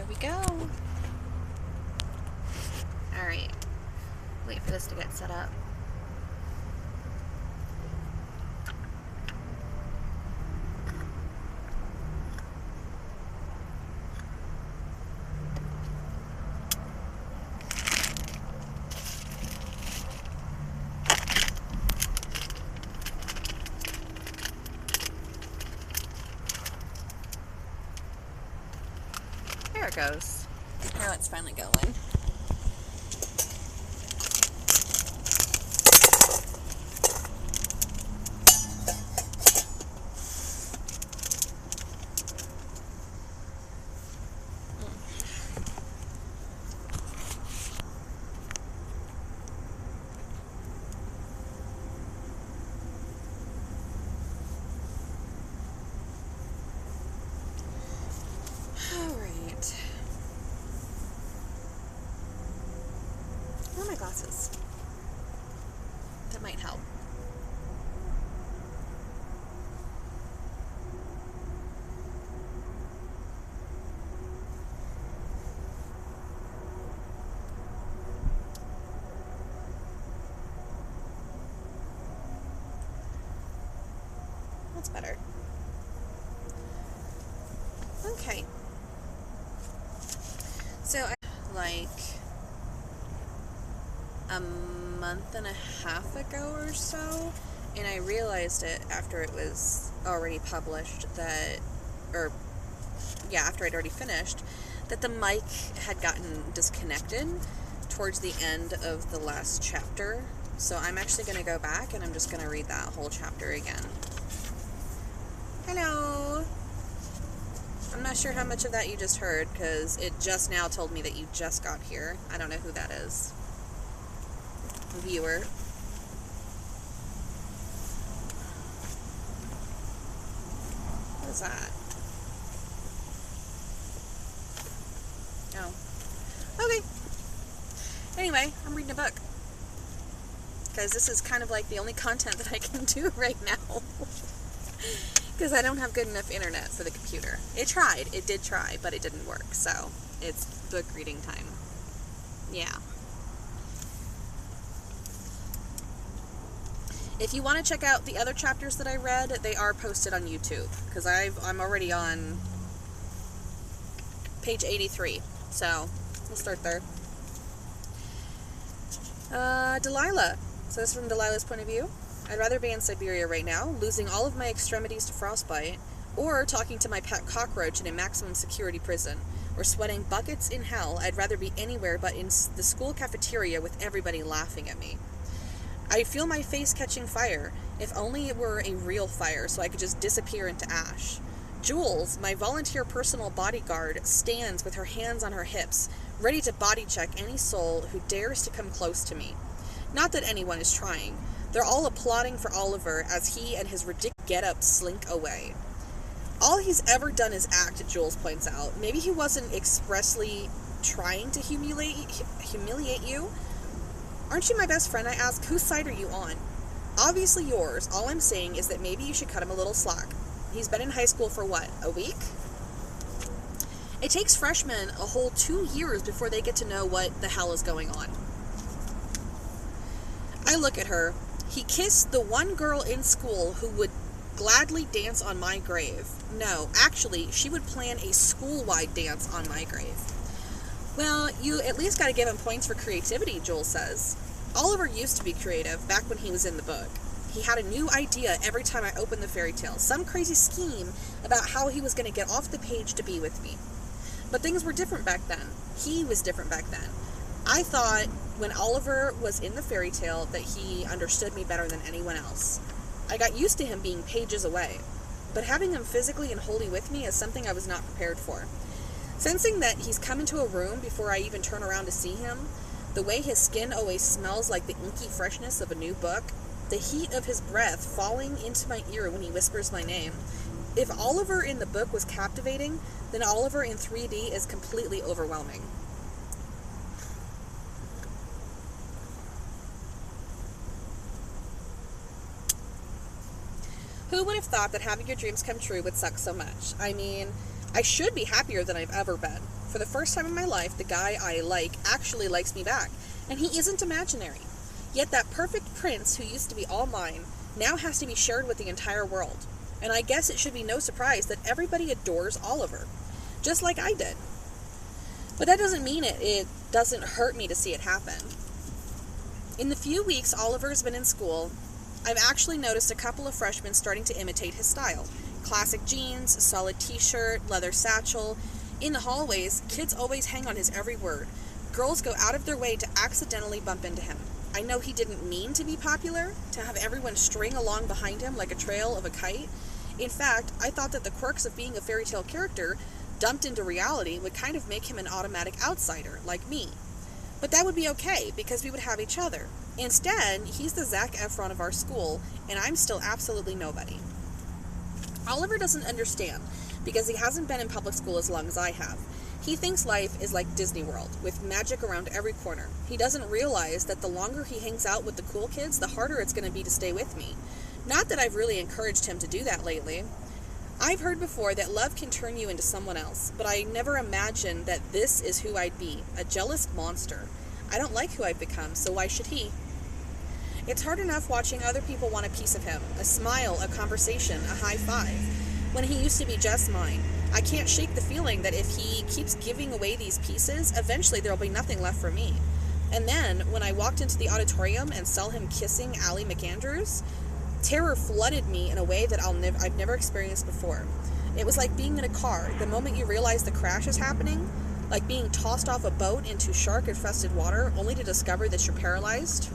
There we go. Alright. Wait for this to get set up. There it goes. Now it's finally going. Where are my glasses? That might help. That's better. Okay. So I like a month and a half ago or so, and I realized it after it was already published that, after I'd already finished, that the mic had gotten disconnected towards the end of the last chapter. So I'm actually going to go back and I'm just going to read that whole chapter again. Hello! I'm not sure how much of that you just heard, because it just now told me that you just got here. I don't know who that is. Viewer. What is that? Oh. Okay. Anyway, I'm reading a book. Because this is kind of like the only content that I can do right now. Because I don't have good enough internet for the computer. It did try, but it didn't work. So, it's book reading time. Yeah. If you want to check out the other chapters that I read, they are posted on YouTube, because I'm already on page 83, so we'll start there. Delilah. So this is from Delilah's point of view. I'd rather be in Siberia right now, losing all of my extremities to frostbite, or talking to my pet cockroach in a maximum security prison, or sweating buckets in hell. I'd rather be anywhere but in the school cafeteria with everybody laughing at me. I feel my face catching fire. If only it were a real fire, so I could just disappear into ash. Jules, my volunteer personal bodyguard, stands with her hands on her hips, ready to body check any soul who dares to come close to me. Not that anyone is trying. They're all applauding for Oliver as he and his ridiculous get-up slink away. All he's ever done is act, Jules points out. Maybe he wasn't expressly trying to humiliate you. Aren't you my best friend, I ask? Whose side are you on? Obviously yours. All I'm saying is that maybe you should cut him a little slack. He's been in high school for what, a week? It takes freshmen a whole 2 years before they get to know what the hell is going on. I look at her. He kissed the one girl in school who would gladly dance on my grave. No, actually, she would plan a school-wide dance on my grave. Well, you at least got to give him points for creativity, Joel says. Oliver used to be creative back when he was in the book. He had a new idea every time I opened the fairy tale, some crazy scheme about how he was going to get off the page to be with me. But things were different back then. He was different back then. I thought when Oliver was in the fairy tale that he understood me better than anyone else. I got used to him being pages away, but having him physically and wholly with me is something I was not prepared for. Sensing that he's come into a room before I even turn around to see him, the way his skin always smells like the inky freshness of a new book, the heat of his breath falling into my ear when he whispers my name. If Oliver in the book was captivating, then Oliver in 3D is completely overwhelming. Who would have thought that having your dreams come true would suck so much? I mean, I should be happier than I've ever been. For the first time in my life, the guy I like actually likes me back, and he isn't imaginary. Yet that perfect prince who used to be all mine now has to be shared with the entire world. And I guess it should be no surprise that everybody adores Oliver, just like I did. But that doesn't mean it doesn't hurt me to see it happen. In the few weeks Oliver's been in school, I've actually noticed a couple of freshmen starting to imitate his style. Classic jeans, a solid t-shirt, leather satchel. In the hallways, kids always hang on his every word. Girls go out of their way to accidentally bump into him. I know he didn't mean to be popular, to have everyone string along behind him like a trail of a kite. In fact, I thought that the quirks of being a fairy tale character dumped into reality would kind of make him an automatic outsider, like me. But that would be okay, because we would have each other. Instead, he's the Zac Efron of our school, and I'm still absolutely nobody. Oliver doesn't understand, because he hasn't been in public school as long as I have. He thinks life is like Disney World, with magic around every corner. He doesn't realize that the longer he hangs out with the cool kids, the harder it's going to be to stay with me. Not that I've really encouraged him to do that lately. I've heard before that love can turn you into someone else, but I never imagined that this is who I'd be, a jealous monster. I don't like who I've become, so why should he? It's hard enough watching other people want a piece of him, a smile, a conversation, a high five, when he used to be just mine. I can't shake the feeling that if he keeps giving away these pieces, eventually there'll be nothing left for me. And then, when I walked into the auditorium and saw him kissing Allie McAndrews, terror flooded me in a way that I've never experienced before. It was like being in a car. The moment you realize the crash is happening, like being tossed off a boat into shark-infested water, only to discover that you're paralyzed.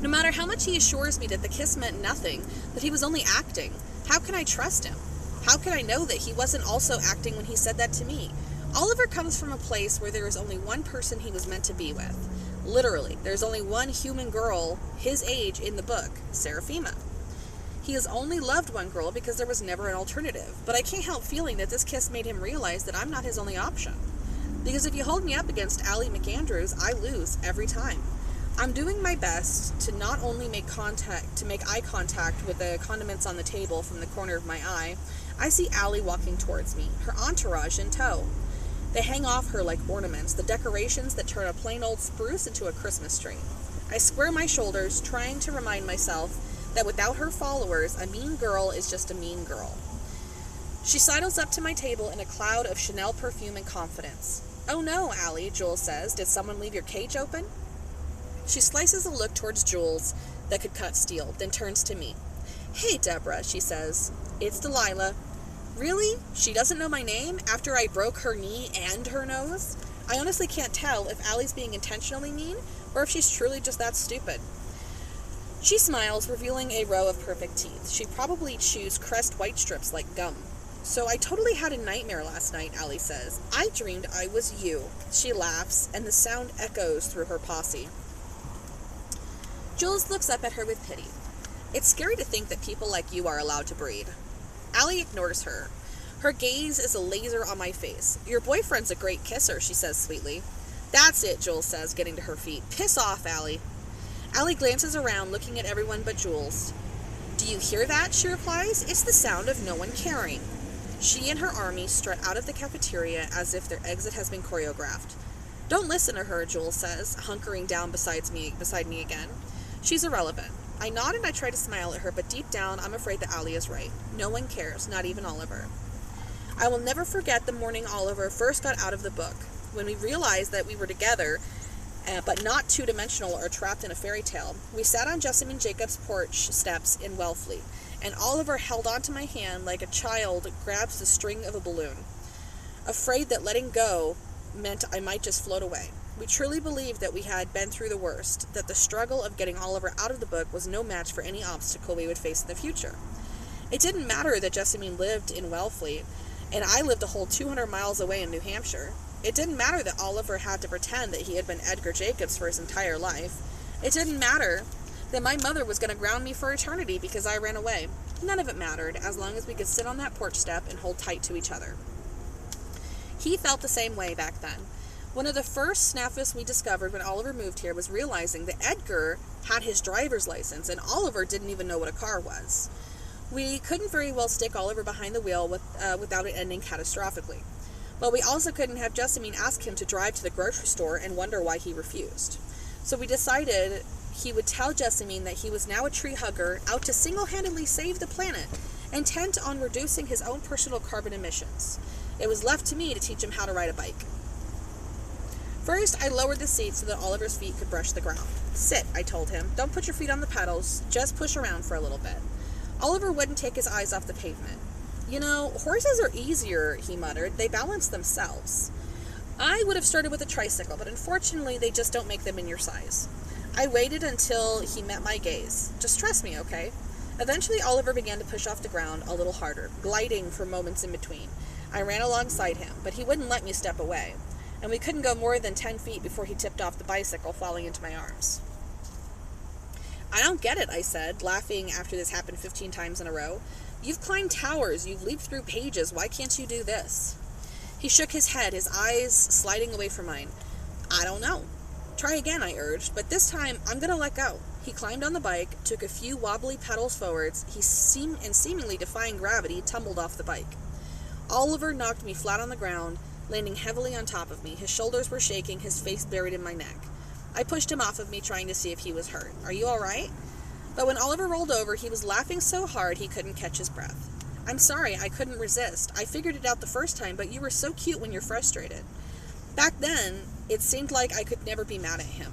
No matter how much he assures me that the kiss meant nothing, that he was only acting, how can I trust him? How can I know that he wasn't also acting when he said that to me? Oliver comes from a place where there is only one person he was meant to be with. Literally, there's only one human girl his age in the book, Seraphima. He has only loved one girl because there was never an alternative, but I can't help feeling that this kiss made him realize that I'm not his only option. Because if you hold me up against Allie McAndrews, I lose every time. I'm doing my best to not only make eye contact with the condiments on the table from the corner of my eye. I see Allie walking towards me, her entourage in tow. They hang off her like ornaments, the decorations that turn a plain old spruce into a Christmas tree. I square my shoulders, trying to remind myself that without her followers, a mean girl is just a mean girl. She sidles up to my table in a cloud of Chanel perfume and confidence. "Oh no, Allie," Jules says. "Did someone leave your cage open?" She slices a look towards Jules that could cut steel, then turns to me. "Hey, Deborah," she says. "It's Delilah." Really? She doesn't know my name after I broke her knee and her nose? I honestly can't tell if Allie's being intentionally mean or if she's truly just that stupid. She smiles, revealing a row of perfect teeth. She probably chews Crest white strips like gum. "So I totally had a nightmare last night," Allie says. "I dreamed I was you." She laughs, and the sound echoes through her posse. Jules looks up at her with pity. "It's scary to think that people like you are allowed to breed." Allie ignores her. Her gaze is a laser on my face. "Your boyfriend's a great kisser," she says sweetly. "That's it," Jules says, getting to her feet. "Piss off, Allie." Allie glances around, looking at everyone but Jules. "Do you hear that?" she replies. "It's the sound of no one caring." She and her army strut out of the cafeteria as if their exit has been choreographed. "Don't listen to her," Jules says, hunkering down beside me again. "She's irrelevant." I nod and I try to smile at her, but deep down, I'm afraid that Allie is right. No one cares, not even Oliver. I will never forget the morning Oliver first got out of the book, when we realized that we were together, but not two-dimensional or trapped in a fairy tale. We sat on Jessamine Jacobs' porch steps in Wellfleet, and Oliver held onto my hand like a child grabs the string of a balloon, afraid that letting go meant I might just float away. We truly believed that we had been through the worst, that the struggle of getting Oliver out of the book was no match for any obstacle we would face in the future. It didn't matter that Jessamine lived in Wellfleet, and I lived a whole 200 miles away in New Hampshire. It didn't matter that Oliver had to pretend that he had been Edgar Jacobs for his entire life. It didn't matter that my mother was going to ground me for eternity because I ran away. None of it mattered, as long as we could sit on that porch step and hold tight to each other. He felt the same way back then. One of the first snafus we discovered when Oliver moved here was realizing that Edgar had his driver's license and Oliver didn't even know what a car was. We couldn't very well stick Oliver behind the wheel without it ending catastrophically. But we also couldn't have Jessamine ask him to drive to the grocery store and wonder why he refused. So we decided he would tell Jessamine that he was now a tree hugger out to single-handedly save the planet, intent on reducing his own personal carbon emissions. It was left to me to teach him how to ride a bike. First, I lowered the seat so that Oliver's feet could brush the ground. Sit, I told him. Don't put your feet on the pedals, just push around for a little bit. Oliver wouldn't take his eyes off the pavement. You know, horses are easier, he muttered. They balance themselves. I would have started with a tricycle, but unfortunately they just don't make them in your size. I waited until he met my gaze. Just trust me, okay? Eventually Oliver began to push off the ground a little harder, gliding for moments in between. I ran alongside him, but he wouldn't let me step away, and we couldn't go more than 10 feet before he tipped off the bicycle, falling into my arms. I don't get it, I said, laughing after this happened 15 times in a row. You've climbed towers, you've leaped through pages, why can't you do this? He shook his head, his eyes sliding away from mine. I don't know. Try again, I urged, but this time I'm going to let go. He climbed on the bike, took a few wobbly pedals forwards, seemingly defying gravity, tumbled off the bike. Oliver knocked me flat on the ground, landing heavily on top of me. His shoulders were shaking, his face buried in my neck. I pushed him off of me, trying to see if he was hurt. Are you all right? But when Oliver rolled over, he was laughing so hard he couldn't catch his breath. I'm sorry, I couldn't resist. I figured it out the first time, but you were so cute when you're frustrated. Back then, it seemed like I could never be mad at him.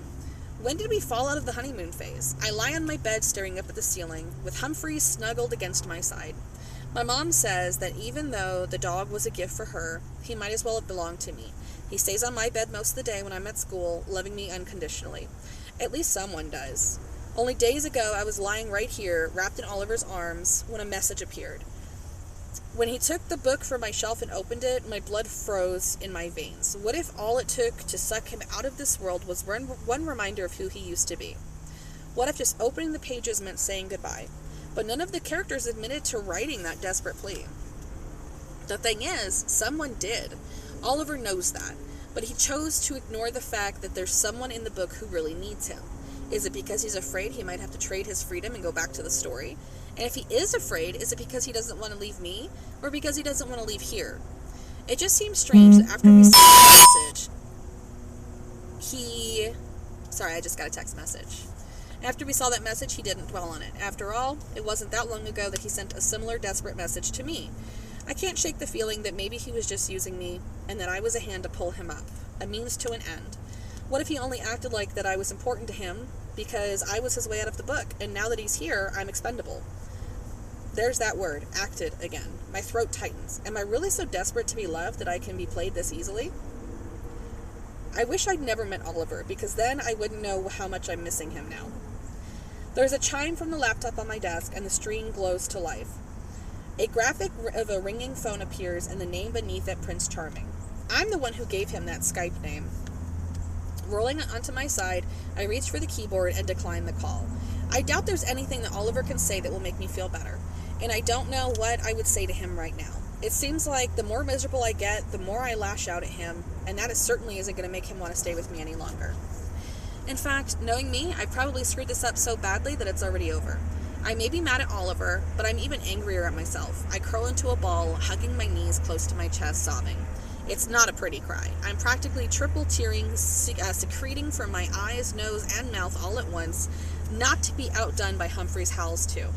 When did we fall out of the honeymoon phase? I lie on my bed staring up at the ceiling, with Humphrey snuggled against my side. My mom says that even though the dog was a gift for her, he might as well have belonged to me. He stays on my bed most of the day when I'm at school, loving me unconditionally. At least someone does. Only days ago, I was lying right here, wrapped in Oliver's arms, when a message appeared. When he took the book from my shelf and opened it, my blood froze in my veins. What if all it took to suck him out of this world was one reminder of who he used to be? What if just opening the pages meant saying goodbye? But none of the characters admitted to writing that desperate plea. The thing is, someone did. Oliver knows that, but he chose to ignore the fact that there's someone in the book who really needs him. Is it because he's afraid he might have to trade his freedom and go back to the story? And if he is afraid, is it because he doesn't want to leave me, or because he doesn't want to leave here? It just seems strange that after we saw the message, Sorry, I just got a text message. After we saw that message, he didn't dwell on it. After all, it wasn't that long ago that he sent a similar desperate message to me. I can't shake the feeling that maybe he was just using me, and that I was a hand to pull him up, a means to an end. What if he only acted like that I was important to him because I was his way out of the book, and now that he's here, I'm expendable? There's that word, acted, again. My throat tightens. Am I really so desperate to be loved that I can be played this easily? I wish I'd never met Oliver, because then I wouldn't know how much I'm missing him now. There's a chime from the laptop on my desk, and the screen glows to life. A graphic of a ringing phone appears, and the name beneath it, Prince Charming. I'm the one who gave him that Skype name. Rolling onto my side, I reach for the keyboard and decline the call. I doubt there's anything that Oliver can say that will make me feel better, and I don't know what I would say to him right now. It seems like the more miserable I get, the more I lash out at him, and that certainly isn't going to make him want to stay with me any longer. In fact, knowing me, I've probably screwed this up so badly that it's already over. I may be mad at Oliver, but I'm even angrier at myself. I curl into a ball, hugging my knees close to my chest, sobbing. It's not a pretty cry. I'm practically triple tearing, secreting from my eyes, nose, and mouth all at once, not to be outdone by Humphrey's howls too.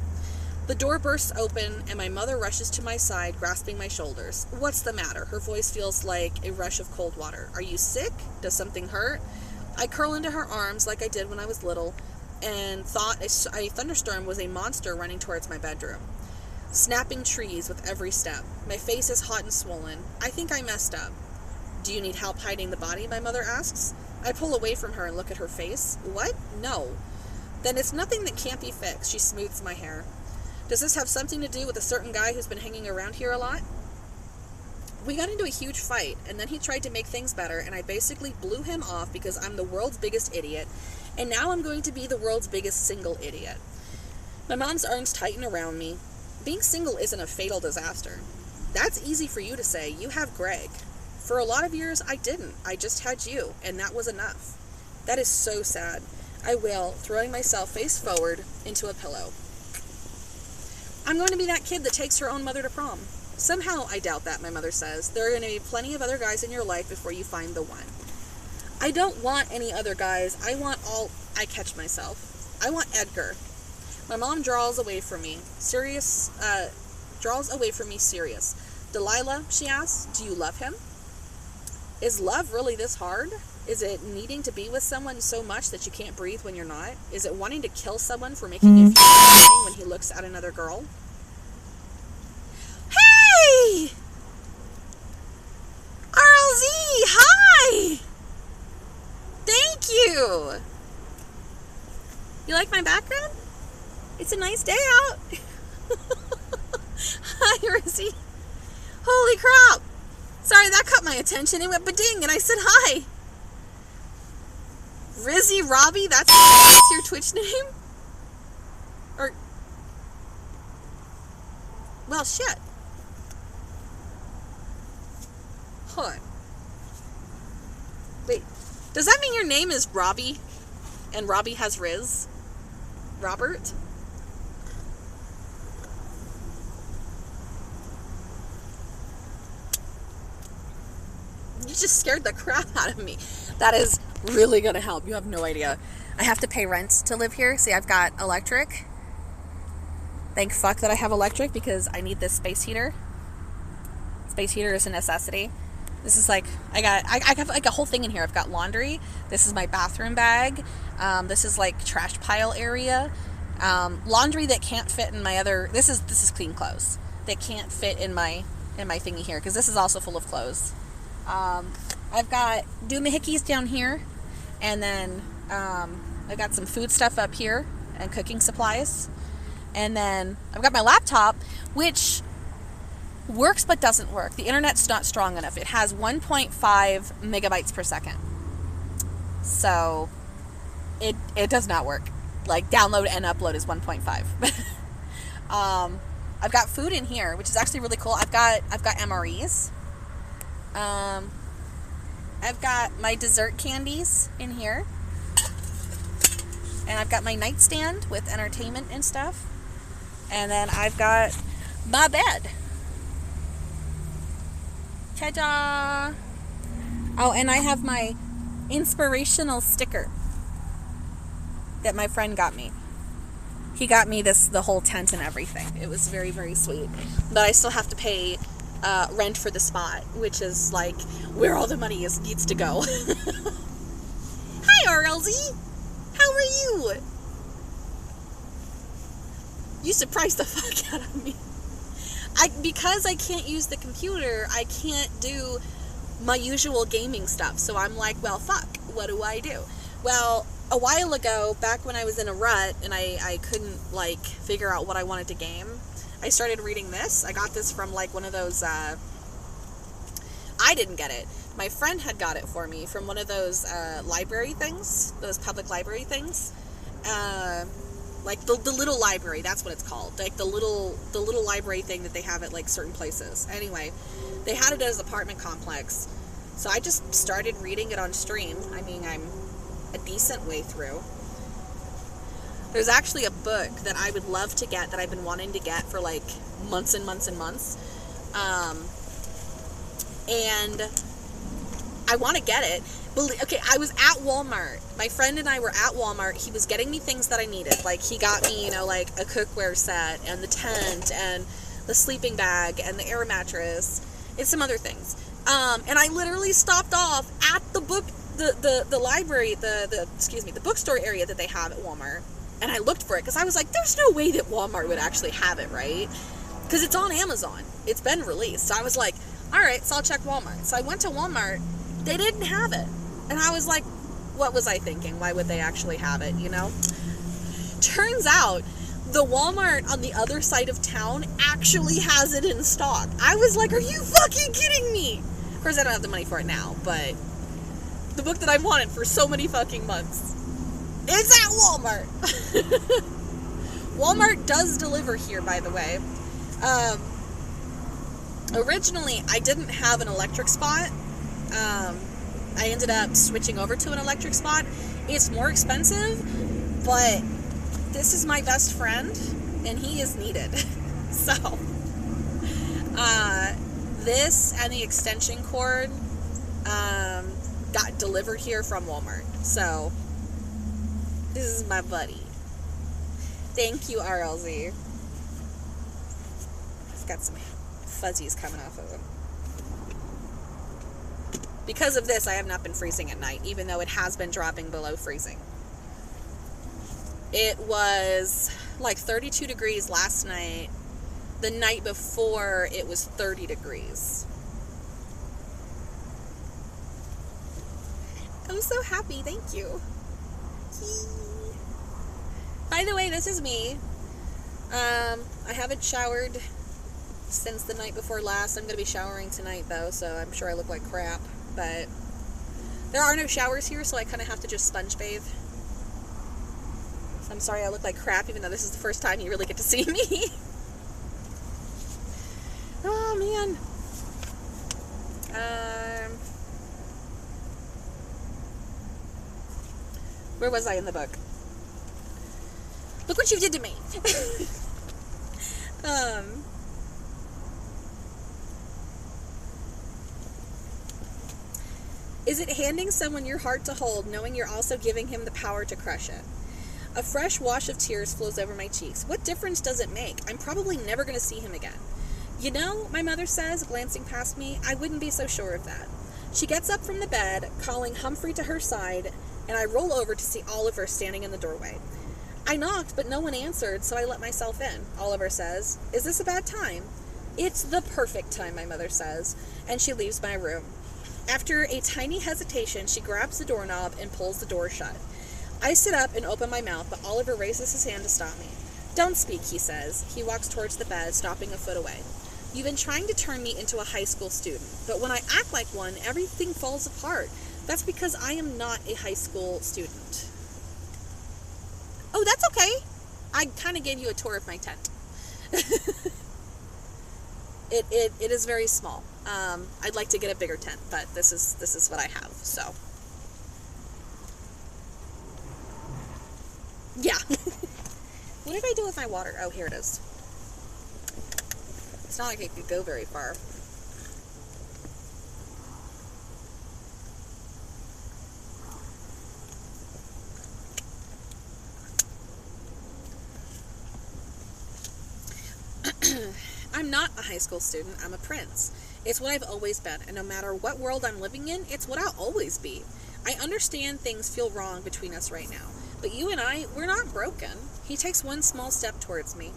The door bursts open, and my mother rushes to my side, grasping my shoulders. What's the matter? Her voice feels like a rush of cold water. Are you sick? Does something hurt? I curl into her arms like I did when I was little, and thought a thunderstorm was a monster running towards my bedroom. Snapping trees with every step. My face is hot and swollen. I think I messed up. Do you need help hiding the body? My mother asks. I pull away from her and look at her face. What? No. Then it's nothing that can't be fixed. She smooths my hair. Does this have something to do with a certain guy who's been hanging around here a lot? We got into a huge fight, and then he tried to make things better, and I basically blew him off because I'm the world's biggest idiot, and now I'm going to be the world's biggest single idiot. My mom's arms tighten around me. Being single isn't a fatal disaster. That's easy for you to say. You have Greg. For a lot of years, I didn't. I just had you, and that was enough. That is so sad. I wail, throwing myself face forward into a pillow. I'm going to be that kid that takes her own mother to prom. Somehow I doubt that, my mother says. There are going to be plenty of other guys in your life before you find the one. I don't want any other guys. I catch myself. I want Edgar. My mom draws away from me. Serious. Delilah, she asks, do you love him? Is love really this hard? Is it needing to be with someone so much that you can't breathe when you're not? Is it wanting to kill someone for making you feel something when he looks at another girl? Hey! RLZ, hi! Thank you! You like my background? It's a nice day out. Hi, Rizzy. Holy crap! Sorry, that caught my attention. It went ba-ding, and I said hi. Rizzy Robbie, that's your Twitch name? Or... Well, shit. Hold on. Wait, does that mean your name is Robbie? And Robbie has Riz? Robert? You just scared the crap out of me. That is really gonna help. You have no idea. I have to pay rent to live here. See, I've got electric. Thank fuck that I have electric because I need this space heater. Space heater is a necessity. This is like, I have like a whole thing in here. I've got laundry. This is my bathroom bag. This is like trash pile area. Laundry that can't fit in my other, this is clean clothes that can't fit in my thingy here because this is also full of clothes. I've got doohickeys down here, and then I've got some food stuff up here and cooking supplies, and then I've got my laptop, which works but doesn't work. The internet's not strong enough. It has 1.5 megabytes per second, so it does not work. Like download and upload is 1.5. I've got food in here, which is actually really cool. I've got MREs. I've got my dessert candies in here, and I've got my nightstand with entertainment and stuff, and then I've got my bed. Ta-da! Oh, and I have my inspirational sticker that my friend got me. He got me the whole tent and everything. It was very, very sweet. But I still have to pay rent for the spot, which is like where all the money needs to go. Hi, RLZ. How are you? You surprised the fuck out of me. Because I can't use the computer, I can't do my usual gaming stuff. So I'm like, well, fuck. What do I do? Well, a while ago, back when I was in a rut and I couldn't like figure out what I wanted to game, I started reading this. I got this from like one of those, I didn't get it. My friend had got it for me from one of those library things, those public library things. Like the little library, that's what it's called. Like the little library thing that they have at like certain places. Anyway, they had it at his apartment complex. So I just started reading it on stream. I mean, I'm a decent way through. There's actually a book that I would love to get that I've been wanting to get for like months and months and months. And I want to get it. Okay, I was at Walmart. My friend and I were at Walmart. He was getting me things that I needed. Like, he got me, like a cookware set and the tent and the sleeping bag and the air mattress and some other things. And I literally stopped off at the library, the bookstore area that they have at Walmart. And I looked for it because I was like, there's no way that Walmart would actually have it, right? Because it's on Amazon. It's been released. So I was like, all right, so I'll check Walmart. So I went to Walmart. They didn't have it. And I was like, what was I thinking? Why would they actually have it, you know? Turns out, the Walmart on the other side of town actually has it in stock. I was like, are you fucking kidding me? Of course, I don't have the money for it now, but the book that I've wanted for so many fucking months, it's at Walmart. Walmart does deliver here, by the way. Originally, I didn't have an electric spot. I ended up switching over to an electric spot. It's more expensive, but this is my best friend, and he is needed. So, This and the extension cord got delivered here from Walmart. So, this is my buddy. Thank you, RLZ. It's got some fuzzies coming off of him. Because of this, I have not been freezing at night, even though it has been dropping below freezing. It was like 32 degrees last night. The night before, it was 30 degrees. I'm so happy. Thank you. By the way, this is me. I haven't showered since the night before last. I'm going to be showering tonight, though, so I'm sure I look like crap. But there are no showers here, so I kind of have to just sponge bathe. So I'm sorry I look like crap, even though this is the first time you really get to see me. Oh, man. Where was I in the book? Look what you did to me. Is it handing someone your heart to hold, knowing you're also giving him the power to crush it? A fresh wash of tears flows over my cheeks. What difference does it make? I'm probably never going to see him again. You know, my mother says, glancing past me, I wouldn't be so sure of that. She gets up from the bed, calling Humphrey to her side, and I roll over to see Oliver standing in the doorway. I knocked, but no one answered, so I let myself in. Oliver says, "Is this a bad time?" "It's the perfect time," my mother says, and she leaves my room. After a tiny hesitation, she grabs the doorknob and pulls the door shut. I sit up and open my mouth, but Oliver raises his hand to stop me. "Don't speak," he says. He walks towards the bed, stopping a foot away. "You've been trying to turn me into a high school student, but when I act like one, everything falls apart. That's because I am not a high school student." Oh, that's okay. I kind of gave you a tour of my tent. It is very small. I'd like to get a bigger tent, but this is what I have, so. Yeah. What did I do with my water? Oh, here it is. It's not like it could go very far. I'm not a high school student, I'm a prince. It's what I've always been, and no matter what world I'm living in, it's what I'll always be. I understand things feel wrong between us right now, but you and I, we're not broken. He takes one small step towards me.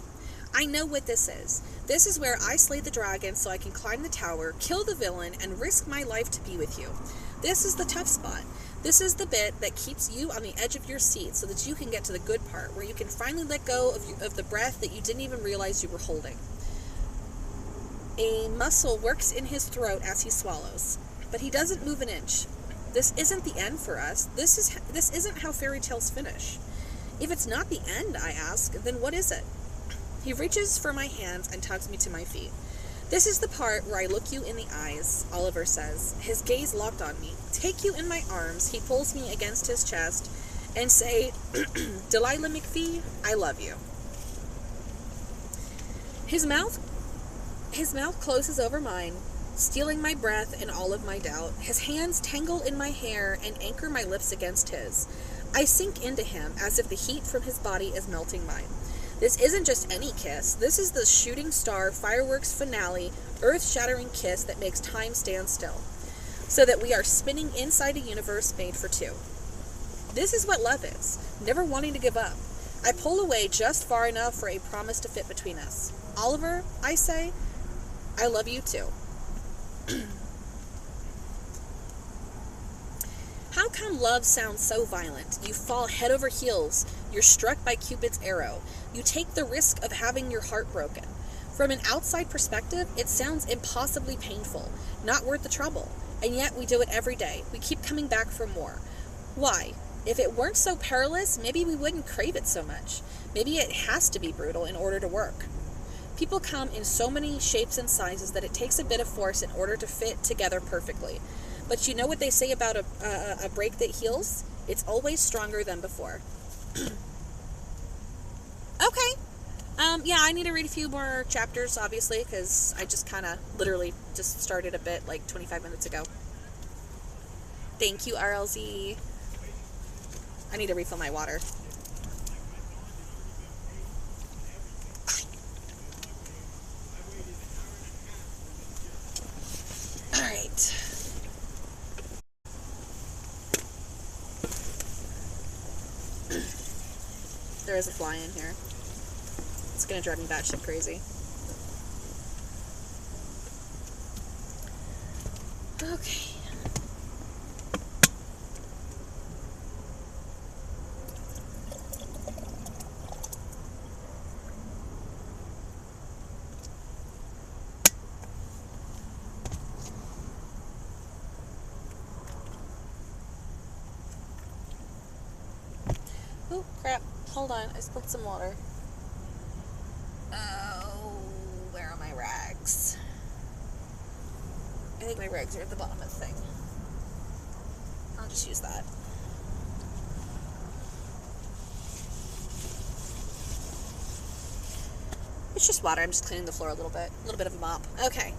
I know what this is. This is where I slay the dragon so I can climb the tower, kill the villain, and risk my life to be with you. This is the tough spot. This is the bit that keeps you on the edge of your seat so that you can get to the good part, where you can finally let go of the breath that you didn't even realize you were holding. A muscle works in his throat as he swallows, but he doesn't move an inch. This isn't the end for us. This isn't how fairy tales finish. If it's not the end, I ask, then what is it? He reaches for my hands and tugs me to my feet. This is the part where I look you in the eyes, Oliver says, his gaze locked on me. Take you in my arms, he pulls me against his chest, and say, Delilah McPhee, I love you. His mouth closes over mine, stealing my breath and all of my doubt. His hands tangle in my hair and anchor my lips against his. I sink into him as if the heat from his body is melting mine. This isn't just any kiss. This is the shooting star, fireworks finale, earth-shattering kiss that makes time stand still, so that we are spinning inside a universe made for two. This is what love is, never wanting to give up. I pull away just far enough for a promise to fit between us. Oliver, I say, I love you too. How come love sounds so violent? You fall head over heels. You're struck by Cupid's arrow. You take the risk of having your heart broken. From an outside perspective, it sounds impossibly painful, not worth the trouble. And yet we do it every day. We keep coming back for more. Why? If it weren't so perilous, maybe we wouldn't crave it so much. Maybe it has to be brutal in order to work. People come in so many shapes and sizes that it takes a bit of force in order to fit together perfectly. But you know what they say about a break that heals? It's always stronger than before. Okay. Yeah, I need to read a few more chapters, obviously, because I just kind of literally just started a bit like 25 minutes ago. Thank you, RLZ. I need to refill my water. All right. There is a fly in here. It's gonna drive me batshit crazy. Okay. Oh, crap. Hold on. I spilled some water. Oh, where are my rags? I think my rags are at the bottom of the thing. I'll just use that. It's just water. I'm just cleaning the floor a little bit. A little bit of a mop. Okay.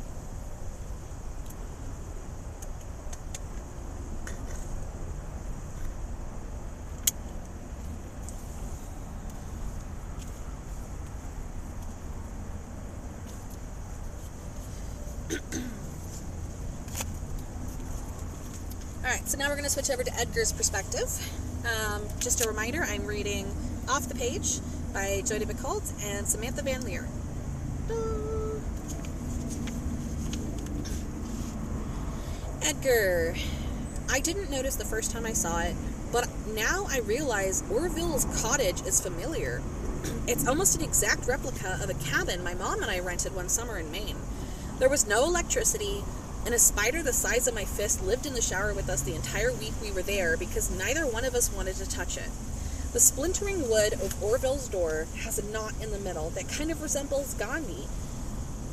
Alright, so now we're going to switch over to Edgar's perspective. Just a reminder, I'm reading Off the Page by Jodi Picoult and Samantha Van Leer. Edgar. I didn't notice the first time I saw it, but now I realize Orville's cottage is familiar. It's almost an exact replica of a cabin my mom and I rented one summer in Maine. There was no electricity, and a spider the size of my fist lived in the shower with us the entire week we were there because neither one of us wanted to touch it. The splintering wood of Orville's door has a knot in the middle that kind of resembles Gandhi,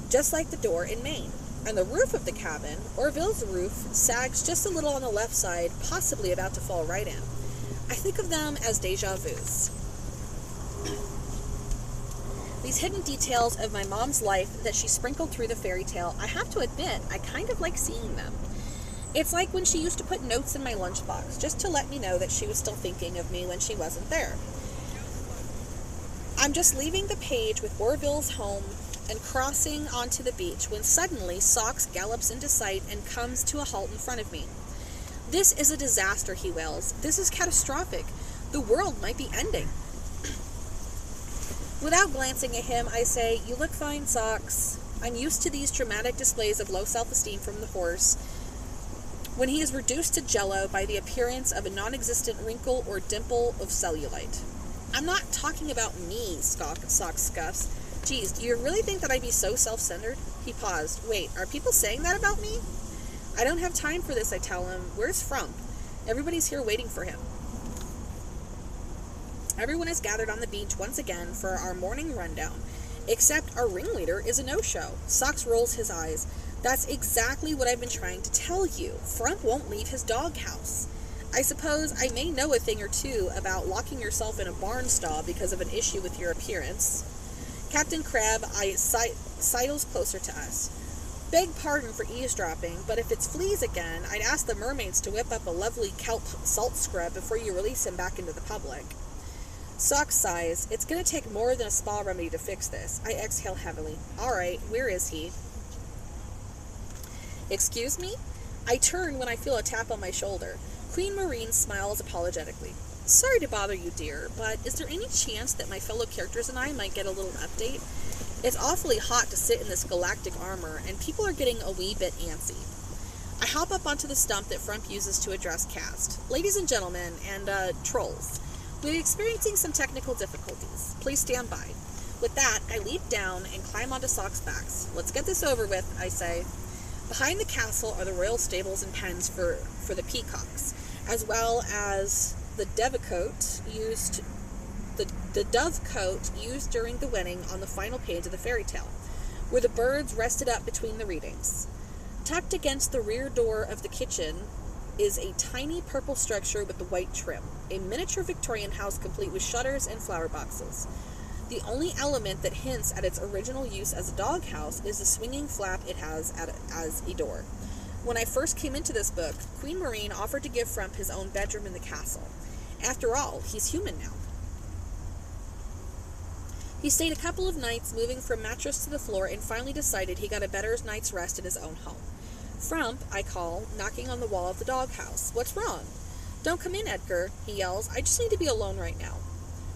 just like the door in Maine. And the roof of the cabin, Orville's roof, sags just a little on the left side, possibly about to fall right in. I think of them as déjà vus. These hidden details of my mom's life that she sprinkled through the fairy tale, I have to admit, I kind of like seeing them. It's like when she used to put notes in my lunchbox, just to let me know that she was still thinking of me when she wasn't there. I'm just leaving the page with Orville's home and crossing onto the beach when suddenly Socks gallops into sight and comes to a halt in front of me. This is a disaster, he wails. This is catastrophic. The world might be ending. Without glancing at him, I say, "You look fine, Socks." I'm used to these dramatic displays of low self-esteem from the horse when he is reduced to jello by the appearance of a non-existent wrinkle or dimple of cellulite. I'm not talking about me, Socks scuffs. Geez, do you really think that I'd be so self-centered? He paused. Wait, are people saying that about me? I don't have time for this, I tell him. Where's Frump? Everybody's here waiting for him. Everyone is gathered on the beach once again for our morning rundown, except our ringleader is a no-show. Socks rolls his eyes. That's exactly what I've been trying to tell you. Frump won't leave his doghouse. I suppose I may know a thing or two about locking yourself in a barn stall because of an issue with your appearance. Captain Crab sidles closer to us. Beg pardon for eavesdropping, but if it's fleas again, I'd ask the mermaids to whip up a lovely kelp salt scrub before you release him back into the public. Socks sighs. It's going to take more than a spa remedy to fix this. I exhale heavily. All right, where is he? Excuse me? I turn when I feel a tap on my shoulder. Queen Marine smiles apologetically. Sorry to bother you, dear, but is there any chance that my fellow characters and I might get a little update? It's awfully hot to sit in this galactic armor, and people are getting a wee bit antsy. I hop up onto the stump that Frump uses to address cast. Ladies and gentlemen, and, trolls. We're experiencing some technical difficulties. Please stand by. With that, I leap down and climb onto Sock's backs. Let's get this over with, I say. Behind the castle are the royal stables and pens for the peacocks, as well as the dovecote used during the wedding on the final page of the fairy tale, where the birds rested up between the readings. Tucked against the rear door of the kitchen is a tiny purple structure with the white trim, a miniature Victorian house complete with shutters and flower boxes. The only element that hints at its original use as a doghouse is the swinging flap it has as a door. When I first came into this book, Queen Marine offered to give Frump his own bedroom in the castle. After all, he's human now. He stayed a couple of nights, moving from mattress to the floor, and finally decided he got a better night's rest in his own home. Frump, I call, knocking on the wall of the doghouse. What's wrong? Don't come in, Edgar, he yells. I just need to be alone right now.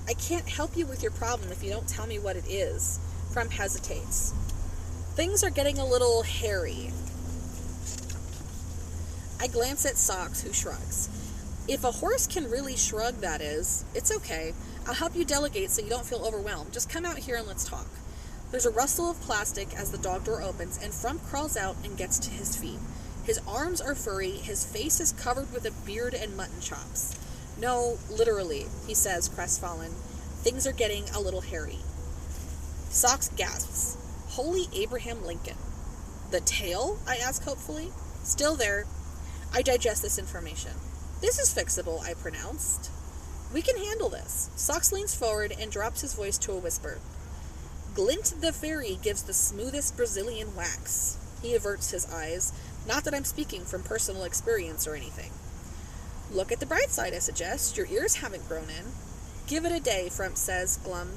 I can't help you with your problem if you don't tell me what it is. Frump hesitates. Things are getting a little hairy. I glance at Socks, who shrugs. If a horse can really shrug, that is, it's okay. I'll help you delegate so you don't feel overwhelmed. Just come out here and let's talk. There's a rustle of plastic as the dog door opens, and Frump crawls out and gets to his feet. His arms are furry, his face is covered with a beard and mutton chops. No, literally, he says, crestfallen. Things are getting a little hairy. Socks gasps. Holy Abraham Lincoln. The tail? I ask hopefully. Still there. I digest this information. This is fixable, I pronounced. We can handle this. Socks leans forward and drops his voice to a whisper. Glint the fairy gives the smoothest Brazilian wax. He averts his eyes. Not that I'm speaking from personal experience or anything. Look at the bright side, I suggest. Your ears haven't grown in. Give it a day, Frump says, glum.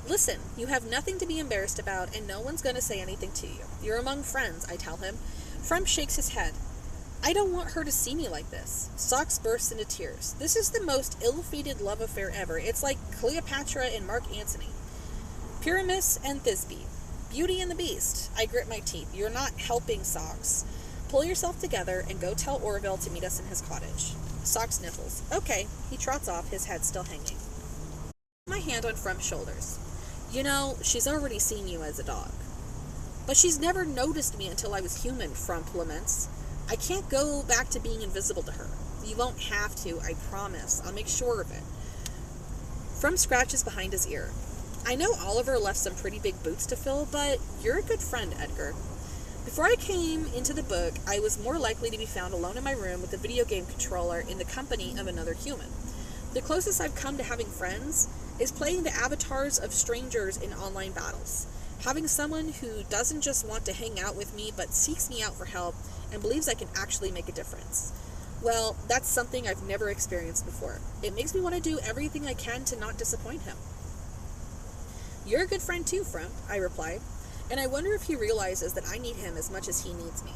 Listen, you have nothing to be embarrassed about, and no one's going to say anything to you. You're among friends, I tell him. Frump shakes his head. I don't want her to see me like this. Socks bursts into tears. This is the most ill-fated love affair ever. It's like Cleopatra and Mark Antony. Pyramus and Thisbe. Beauty and the Beast. I grit my teeth. You're not helping, Socks. Pull yourself together and go tell Orville to meet us in his cottage. Socks sniffles. Okay. He trots off, his head still hanging. My hand on Frump's shoulders. You know, she's already seen you as a dog. But she's never noticed me until I was human, Frump laments. I can't go back to being invisible to her. You won't have to, I promise. I'll make sure of it. Frump scratches behind his ear. I know Oliver left some pretty big boots to fill, but you're a good friend, Edgar. Before I came into the book, I was more likely to be found alone in my room with a video game controller in the company of another human. The closest I've come to having friends is playing the avatars of strangers in online battles. Having someone who doesn't just want to hang out with me, but seeks me out for help and believes I can actually make a difference. Well, that's something I've never experienced before. It makes me want to do everything I can to not disappoint him. You're a good friend too, Frump, I replied, and I wonder if he realizes that I need him as much as he needs me.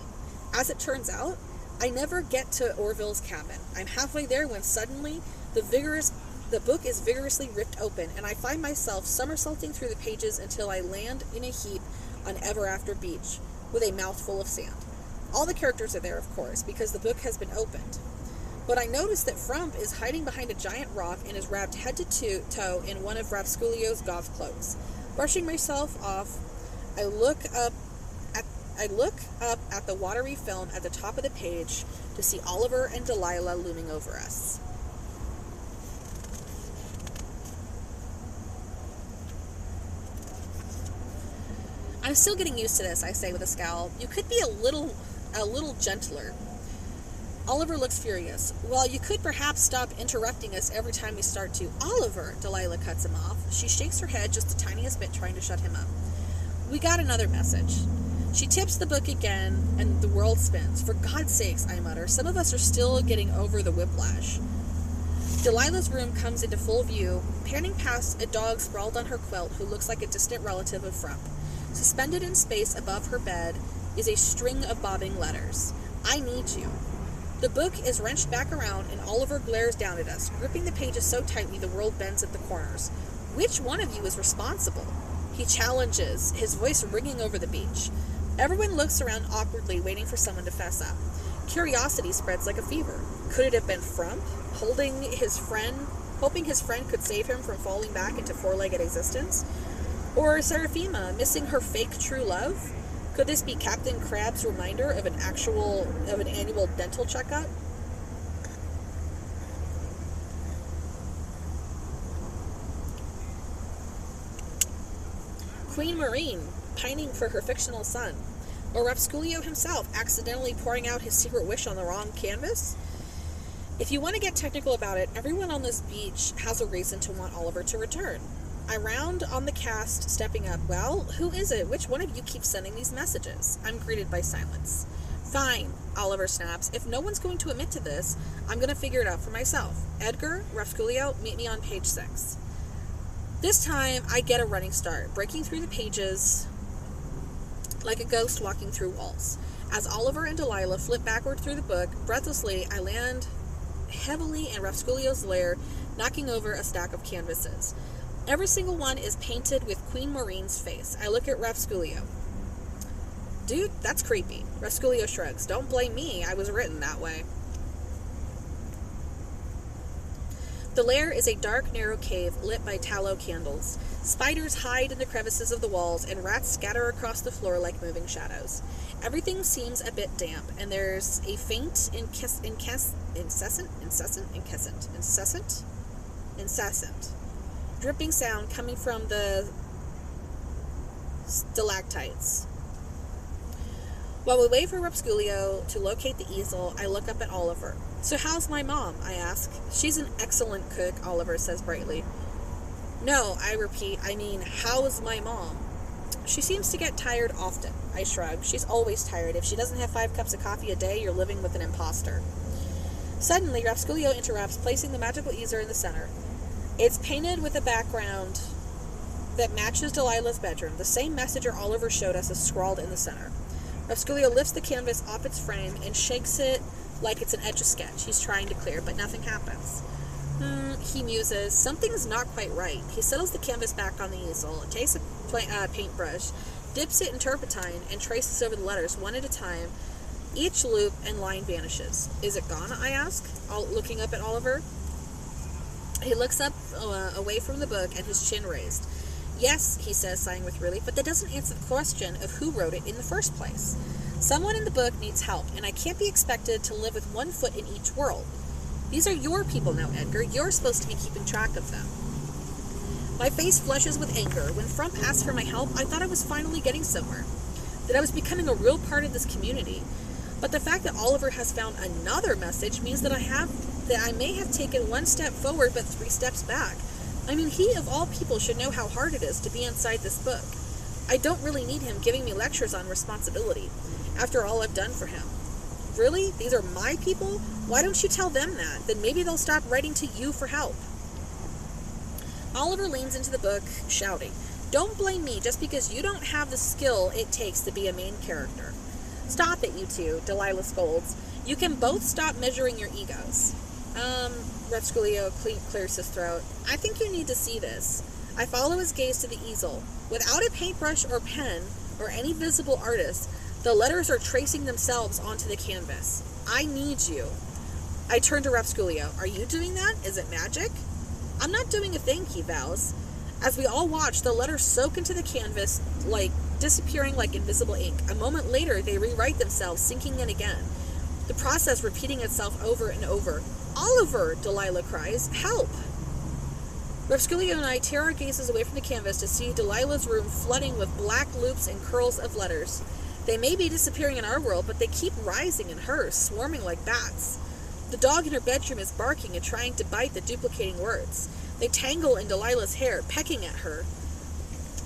As it turns out, I never get to Orville's cabin. I'm halfway there when suddenly the book is vigorously ripped open, and I find myself somersaulting through the pages until I land in a heap on Ever After Beach with a mouthful of sand. All the characters are there, of course, because the book has been opened. But I notice that Frump is hiding behind a giant rock and is wrapped head to toe in one of Rapsculio's goth cloaks. Brushing myself off, I look up at the watery film at the top of the page to see Oliver and Delilah looming over us. I'm still getting used to this, I say with a scowl. You could be a little gentler. Oliver looks furious. Well, you could perhaps stop interrupting us every time we start to. Oliver, Delilah cuts him off. She shakes her head just the tiniest bit, trying to shut him up. We got another message. She tips the book again, and the world spins. For God's sakes, I mutter. Some of us are still getting over the whiplash. Delilah's room comes into full view, panning past a dog sprawled on her quilt who looks like a distant relative of Frump. Suspended in space above her bed is a string of bobbing letters. I need you. The book is wrenched back around, and Oliver glares down at us, gripping the pages so tightly the world bends at the corners. Which one of you is responsible? He challenges, his voice ringing over the beach. Everyone looks around awkwardly, waiting for someone to fess up. Curiosity spreads like a fever. Could it have been Frump, hoping his friend could save him from falling back into four-legged existence? Or Seraphima, missing her fake true love? Could this be Captain Crab's reminder of an annual dental checkup? Queen Marine, pining for her fictional son? Or Rapsculio himself, accidentally pouring out his secret wish on the wrong canvas? If you want to get technical about it, everyone on this beach has a reason to want Oliver to return. I round on the cast, stepping up. Well, who is it? Which one of you keeps sending these messages? I'm greeted by silence. Fine, Oliver snaps. If no one's going to admit to this, I'm going to figure it out for myself. Edgar, Refsculio, meet me on page 6. This time, I get a running start, breaking through the pages like a ghost walking through walls. As Oliver and Delilah flip backward through the book, breathlessly, I land heavily in Refsculio's lair, knocking over a stack of canvases. Every single one is painted with Queen Maureen's face. I look at Refsculio. Dude, that's creepy. Refsculio shrugs. Don't blame me. I was written that way. The lair is a dark, narrow cave lit by tallow candles. Spiders hide in the crevices of the walls, and rats scatter across the floor like moving shadows. Everything seems a bit damp, and there's a faint, incessant dripping sound coming from the stalactites. While we wait for Refsculio to locate the easel, I look up at Oliver. So how's my mom? I ask. She's an excellent cook, Oliver says brightly. No, I repeat, I mean, how's my mom? She seems to get tired often, I shrug. She's always tired. If she doesn't have 5 cups of coffee a day, you're living with an imposter. Suddenly, Refsculio interrupts, placing the magical easel in the center. It's painted with a background that matches Delilah's bedroom. The same messenger Oliver showed us is scrawled in the center. Refsculio lifts the canvas off its frame and shakes it like it's an Etch-a-Sketch he's trying to clear, but nothing happens. He muses. Something's not quite right. He settles the canvas back on the easel, takes a paintbrush, dips it in turpentine, and traces over the letters one at a time. Each loop and line vanishes. Is it gone? I ask, looking up at Oliver. He looks up away from the book and his chin raised. Yes, he says, sighing with relief, but that doesn't answer the question of who wrote it in the first place. Someone in the book needs help, and I can't be expected to live with one foot in each world. These are your people now, Edgar. You're supposed to be keeping track of them. My face flushes with anger. When Frump asked for my help, I thought I was finally getting somewhere, that I was becoming a real part of this community. But the fact that Oliver has found another message means that I may have taken 1 step forward but 3 steps back. I mean, he of all people should know how hard it is to be inside this book. I don't really need him giving me lectures on responsibility, after all I've done for him. Really? These are my people? Why don't you tell them that? Then maybe they'll stop writing to you for help. Oliver leans into the book, shouting, Don't blame me just because you don't have the skill it takes to be a main character. Stop it, you two, Delilah scolds. You can both stop measuring your egos. Refsculio clears his throat. I think you need to see this. I follow his gaze to the easel. Without a paintbrush or pen, or any visible artist, the letters are tracing themselves onto the canvas. I need you. I turn to Refsculio. Are you doing that? Is it magic? I'm not doing a thing, he vows. As we all watch, the letters soak into the canvas, disappearing like invisible ink. A moment later, they rewrite themselves, sinking in again. The process repeating itself over and over. Oliver, Delilah cries. Help! Refsculio and I tear our gazes away from the canvas to see Delilah's room flooding with black loops and curls of letters. They may be disappearing in our world, but they keep rising in hers, swarming like bats. The dog in her bedroom is barking and trying to bite the duplicating words. They tangle in Delilah's hair, pecking at her.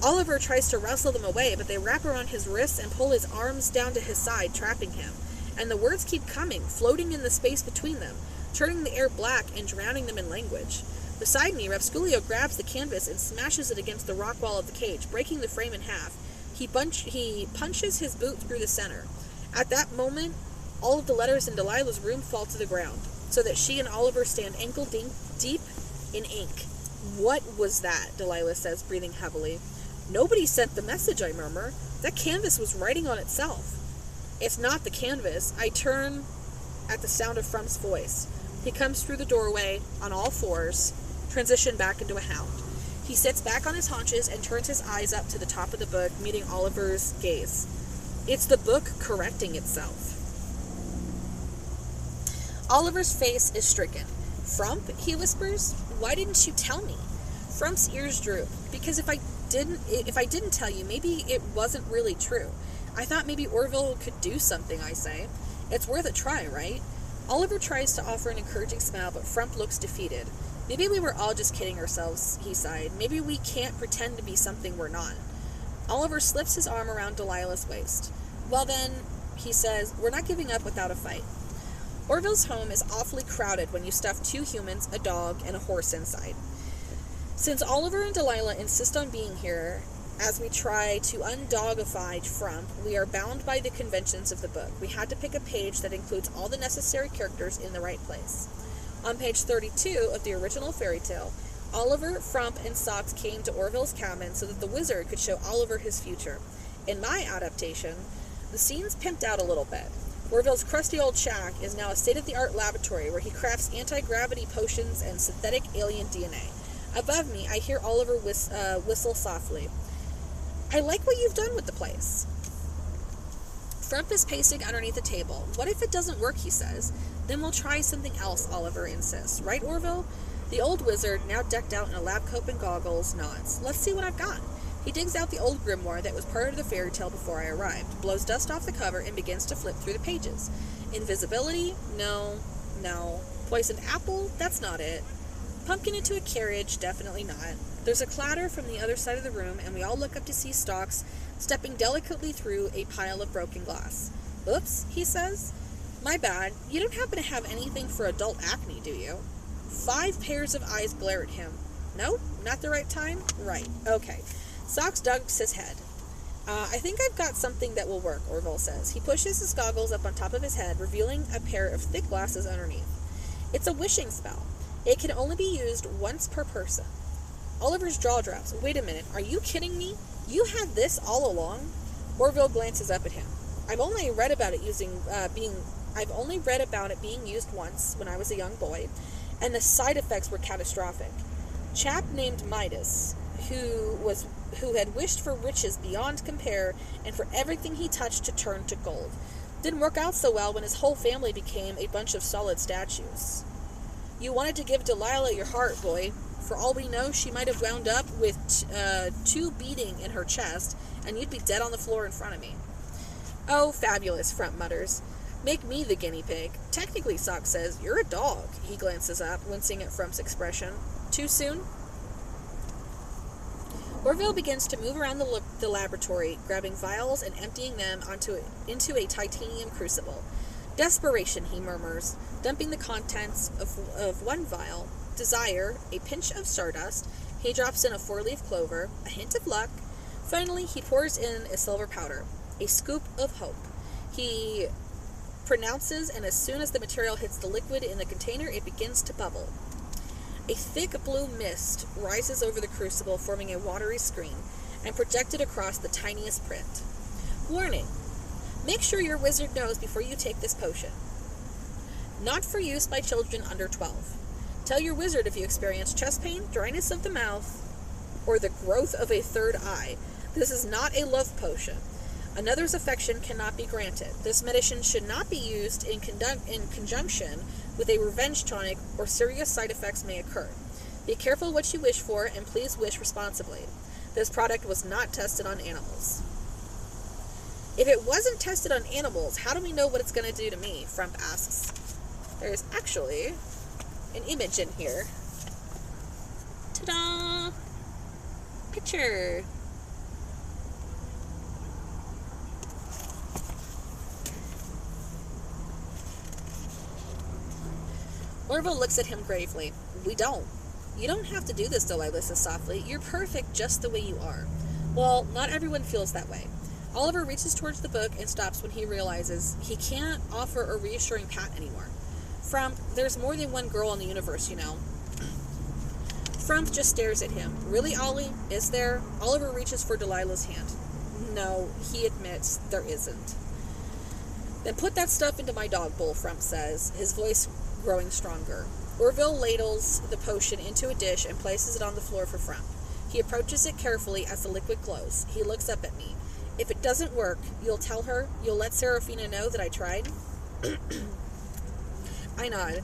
Oliver tries to wrestle them away, but they wrap around his wrists and pull his arms down to his side, trapping him. And the words keep coming, floating in the space between them, turning the air black and drowning them in language. Beside me, Refsculio grabs the canvas and smashes it against the rock wall of the cage, breaking the frame in half. He punches his boot through the center. At that moment, all of the letters in Delilah's room fall to the ground, so that she and Oliver stand ankle deep in ink. What was that? Delilah says, breathing heavily. Nobody sent the message, I murmur. That canvas was writing on itself. It's not the canvas. I turn at the sound of Frump's voice. He comes through the doorway on all fours, transition back into a hound. He sits back on his haunches and turns his eyes up to the top of the book, meeting Oliver's gaze. It's the book correcting itself. Oliver's face is stricken. Frump, he whispers, why didn't you tell me? Frump's ears droop. Because if I didn't tell you, maybe it wasn't really true. I thought maybe Orville could do something, I say. It's worth a try, right? Oliver tries to offer an encouraging smile, but Frump looks defeated. Maybe we were all just kidding ourselves, he sighed. Maybe we can't pretend to be something we're not. Oliver slips his arm around Delilah's waist. Well then, he says, we're not giving up without a fight. Orville's home is awfully crowded when you stuff 2 humans, a dog, and a horse inside. Since Oliver and Delilah insist on being here, as we try to undogify Frump, we are bound by the conventions of the book. We had to pick a page that includes all the necessary characters in the right place. On page 32 of the original fairy tale, Oliver, Frump, and Socks came to Orville's cabin so that the wizard could show Oliver his future. In my adaptation, the scene's pimped out a little bit. Orville's crusty old shack is now a state-of-the-art laboratory where he crafts anti-gravity potions and synthetic alien DNA. Above me, I hear Oliver whistle softly. I like what you've done with the place. Frump is pacing underneath the table. What if it doesn't work, he says. Then we'll try something else, Oliver insists. Right, Orville? The old wizard, now decked out in a lab coat and goggles, nods. Let's see what I've got. He digs out the old grimoire that was part of the fairy tale before I arrived, blows dust off the cover, and begins to flip through the pages. Invisibility? No. Poisoned apple? That's not it. Pumpkin into a carriage? Definitely not. There's a clatter from the other side of the room, and we all look up to see Stalks stepping delicately through a pile of broken glass. Oops, he says. My bad. You don't happen to have anything for adult acne, do you? 5 pairs of eyes glare at him. No? Not the right time? Right. Okay. Socks ducks his head. I think I've got something that will work, Orville says. He pushes his goggles up on top of his head, revealing a pair of thick glasses underneath. It's a wishing spell. It can only be used once per person. Oliver's jaw drops. Wait a minute, are you kidding me? You had this all along? Orville glances up at him. I've only read about it being used once when I was a young boy, and the side effects were catastrophic. Chap named Midas, who had wished for riches beyond compare and for everything he touched to turn to gold. Didn't work out so well when his whole family became a bunch of solid statues. You wanted to give Delilah your heart, boy. For all we know, she might have wound up with 2 beating in her chest, and you'd be dead on the floor in front of me. Oh, fabulous, Frump mutters. Make me the guinea pig. Technically, Sock says, you're a dog. He glances up, wincing at Frump's expression. Too soon? Orville begins to move around the laboratory, grabbing vials and emptying them into a titanium crucible. Desperation, he murmurs, dumping the contents of one vial. Desire, a pinch of stardust. He drops in a 4-leaf clover, a hint of luck. Finally, he pours in a silver powder, a scoop of hope. He pronounces, and as soon as the material hits the liquid in the container, it begins to bubble. A thick blue mist rises over the crucible, forming a watery screen, and projected across the tiniest print. Warning! Make sure your wizard knows before you take this potion. Not for use by children under 12. Tell your wizard if you experience chest pain, dryness of the mouth, or the growth of a third eye. This is not a love potion. Another's affection cannot be granted. This medicine should not be used in conjunction with a revenge tonic, or serious side effects may occur. Be careful what you wish for, and please wish responsibly. This product was not tested on animals. If it wasn't tested on animals, how do we know what it's going to do to me? Frump asks. There's actually an image in here. Ta-da! Picture. Orville looks at him gravely. We don't. You don't have to do this, Delilah says softly. You're perfect just the way you are. Well, not everyone feels that way. Oliver reaches towards the book and stops when he realizes he can't offer a reassuring pat anymore. Frump, there's more than one girl in the universe, you know. Frump just stares at him. Really, Ollie? Is there? Oliver reaches for Delilah's hand. No, he admits there isn't. Then put that stuff into my dog bowl, Frump says, his voice growing stronger. Orville ladles the potion into a dish and places it on the floor for Frump. He approaches it carefully as the liquid glows. He looks up at me. If it doesn't work, you'll tell her? You'll let Seraphina know that I tried? I nod.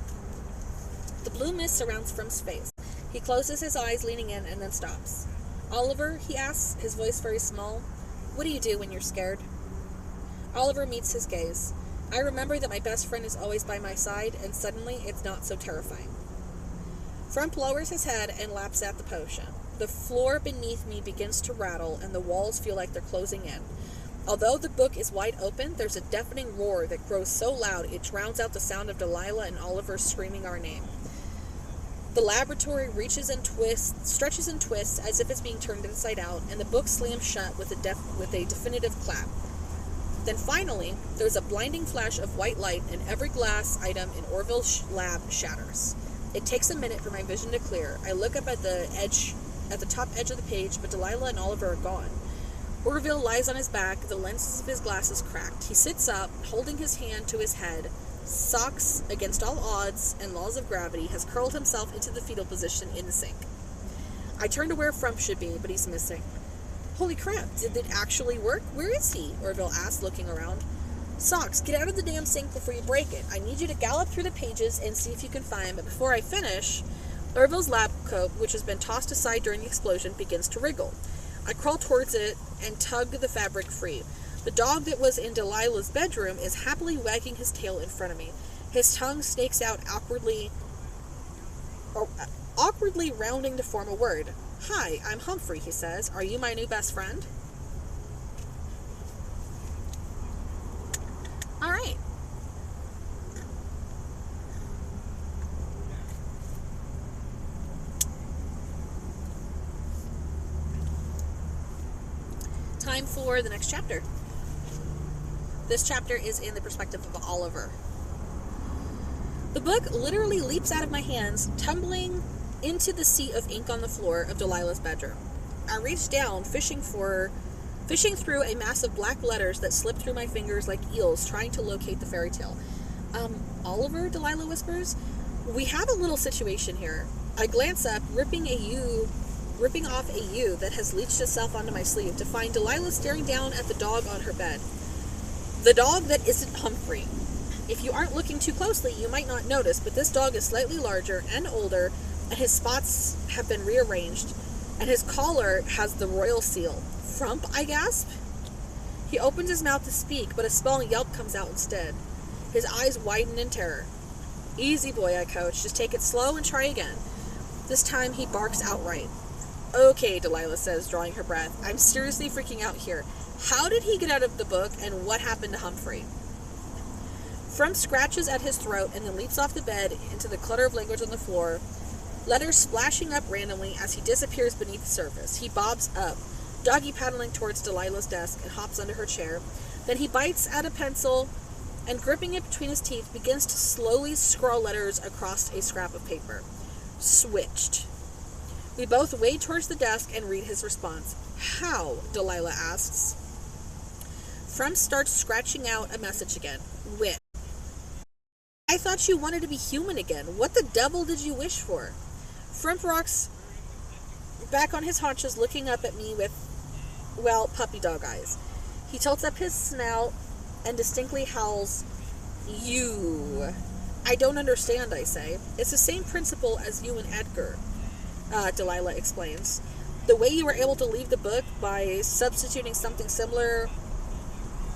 The blue mist surrounds Frump's face. He closes his eyes, leaning in, and then stops. Oliver, he asks, his voice very small, what do you do when you're scared? Oliver meets his gaze. I remember that my best friend is always by my side, and suddenly it's not so terrifying. Frump lowers his head and laps at the potion. The floor beneath me begins to rattle, and the walls feel like they're closing in. Although the book is wide open, there's a deafening roar that grows so loud it drowns out the sound of Delilah and Oliver screaming our name. The laboratory stretches and twists as if it's being turned inside out, and the book slams shut with a definitive clap. Then finally, there's a blinding flash of white light, and every glass item in Orville's lab shatters. It takes a minute for my vision to clear. I look up at the top edge of the page, but Delilah and Oliver are gone. Orville lies on his back, the lenses of his glasses cracked. He sits up, holding his hand to his head. Socks, against all odds and laws of gravity, has curled himself into the fetal position in the sink. I turn to where Frump should be, but he's missing. Holy crap, did it actually work? Where is he? Orville asked, looking around. Socks, get out of the damn sink before you break it. I need you to gallop through the pages and see if you can find, but before I finish, Orville's lab coat, which has been tossed aside during the explosion, begins to wriggle. I crawl towards it and tug the fabric free. The dog that was in Delilah's bedroom is happily wagging his tail in front of me. His tongue snakes out awkwardly rounding to form a word. Hi, I'm Humphrey, he says. Are you my new best friend? All right. Time for the next chapter. This chapter is in the perspective of Oliver. The book literally leaps out of my hands, tumbling into the sea of ink on the floor of Delilah's bedroom. I reach down, fishing through a mass of black letters that slip through my fingers like eels, trying to locate the fairy tale. Oliver, Delilah whispers, we have a little situation here. I glance up, ripping off a U that has leached itself onto my sleeve, to find Delilah staring down at the dog on her bed. The dog that isn't Humphrey. If you aren't looking too closely, you might not notice, but this dog is slightly larger and older, and his spots have been rearranged, and his collar has the royal seal. Frump, I gasp. He opens his mouth to speak, but a small yelp comes out instead. His eyes widen in terror. Easy, boy, I coach. Just take it slow and try again. This time he barks outright. Okay, Delilah says, drawing her breath. I'm seriously freaking out here. How did he get out of the book, and what happened to Humphrey? Frump scratches at his throat and then leaps off the bed into the clutter of language on the floor, letters splashing up randomly as he disappears beneath the surface. He bobs up, doggy paddling towards Delilah's desk, and hops under her chair. Then he bites at a pencil and, gripping it between his teeth, begins to slowly scrawl letters across a scrap of paper. Switched. We both wade towards the desk and read his response. How? Delilah asks. Frump starts scratching out a message again. With. I thought you wanted to be human again. What the devil did you wish for? Frump rocks back on his haunches, looking up at me with, well, puppy dog eyes. He tilts up his snout and distinctly howls, You. I don't understand, I say. It's the same principle as you and Edgar, Delilah explains. The way you were able to leave the book by substituting something similar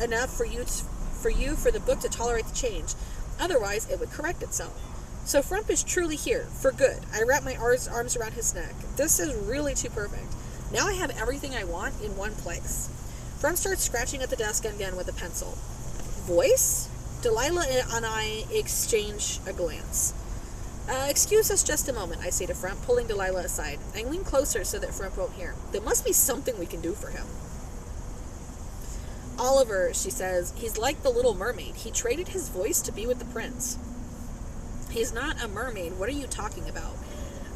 enough for the book to tolerate the change. Otherwise, it would correct itself. So Frump is truly here, for good. I wrap my arms around his neck. This is really too perfect. Now I have everything I want in one place. Frump starts scratching at the desk again with a pencil. Voice? Delilah and I exchange a glance. Excuse us just a moment, I say to Frump, pulling Delilah aside. I lean closer so that Frump won't hear. There must be something we can do for him. Oliver, she says, he's like the Little Mermaid. He traded his voice to be with the prince. He's not a mermaid. What are you talking about?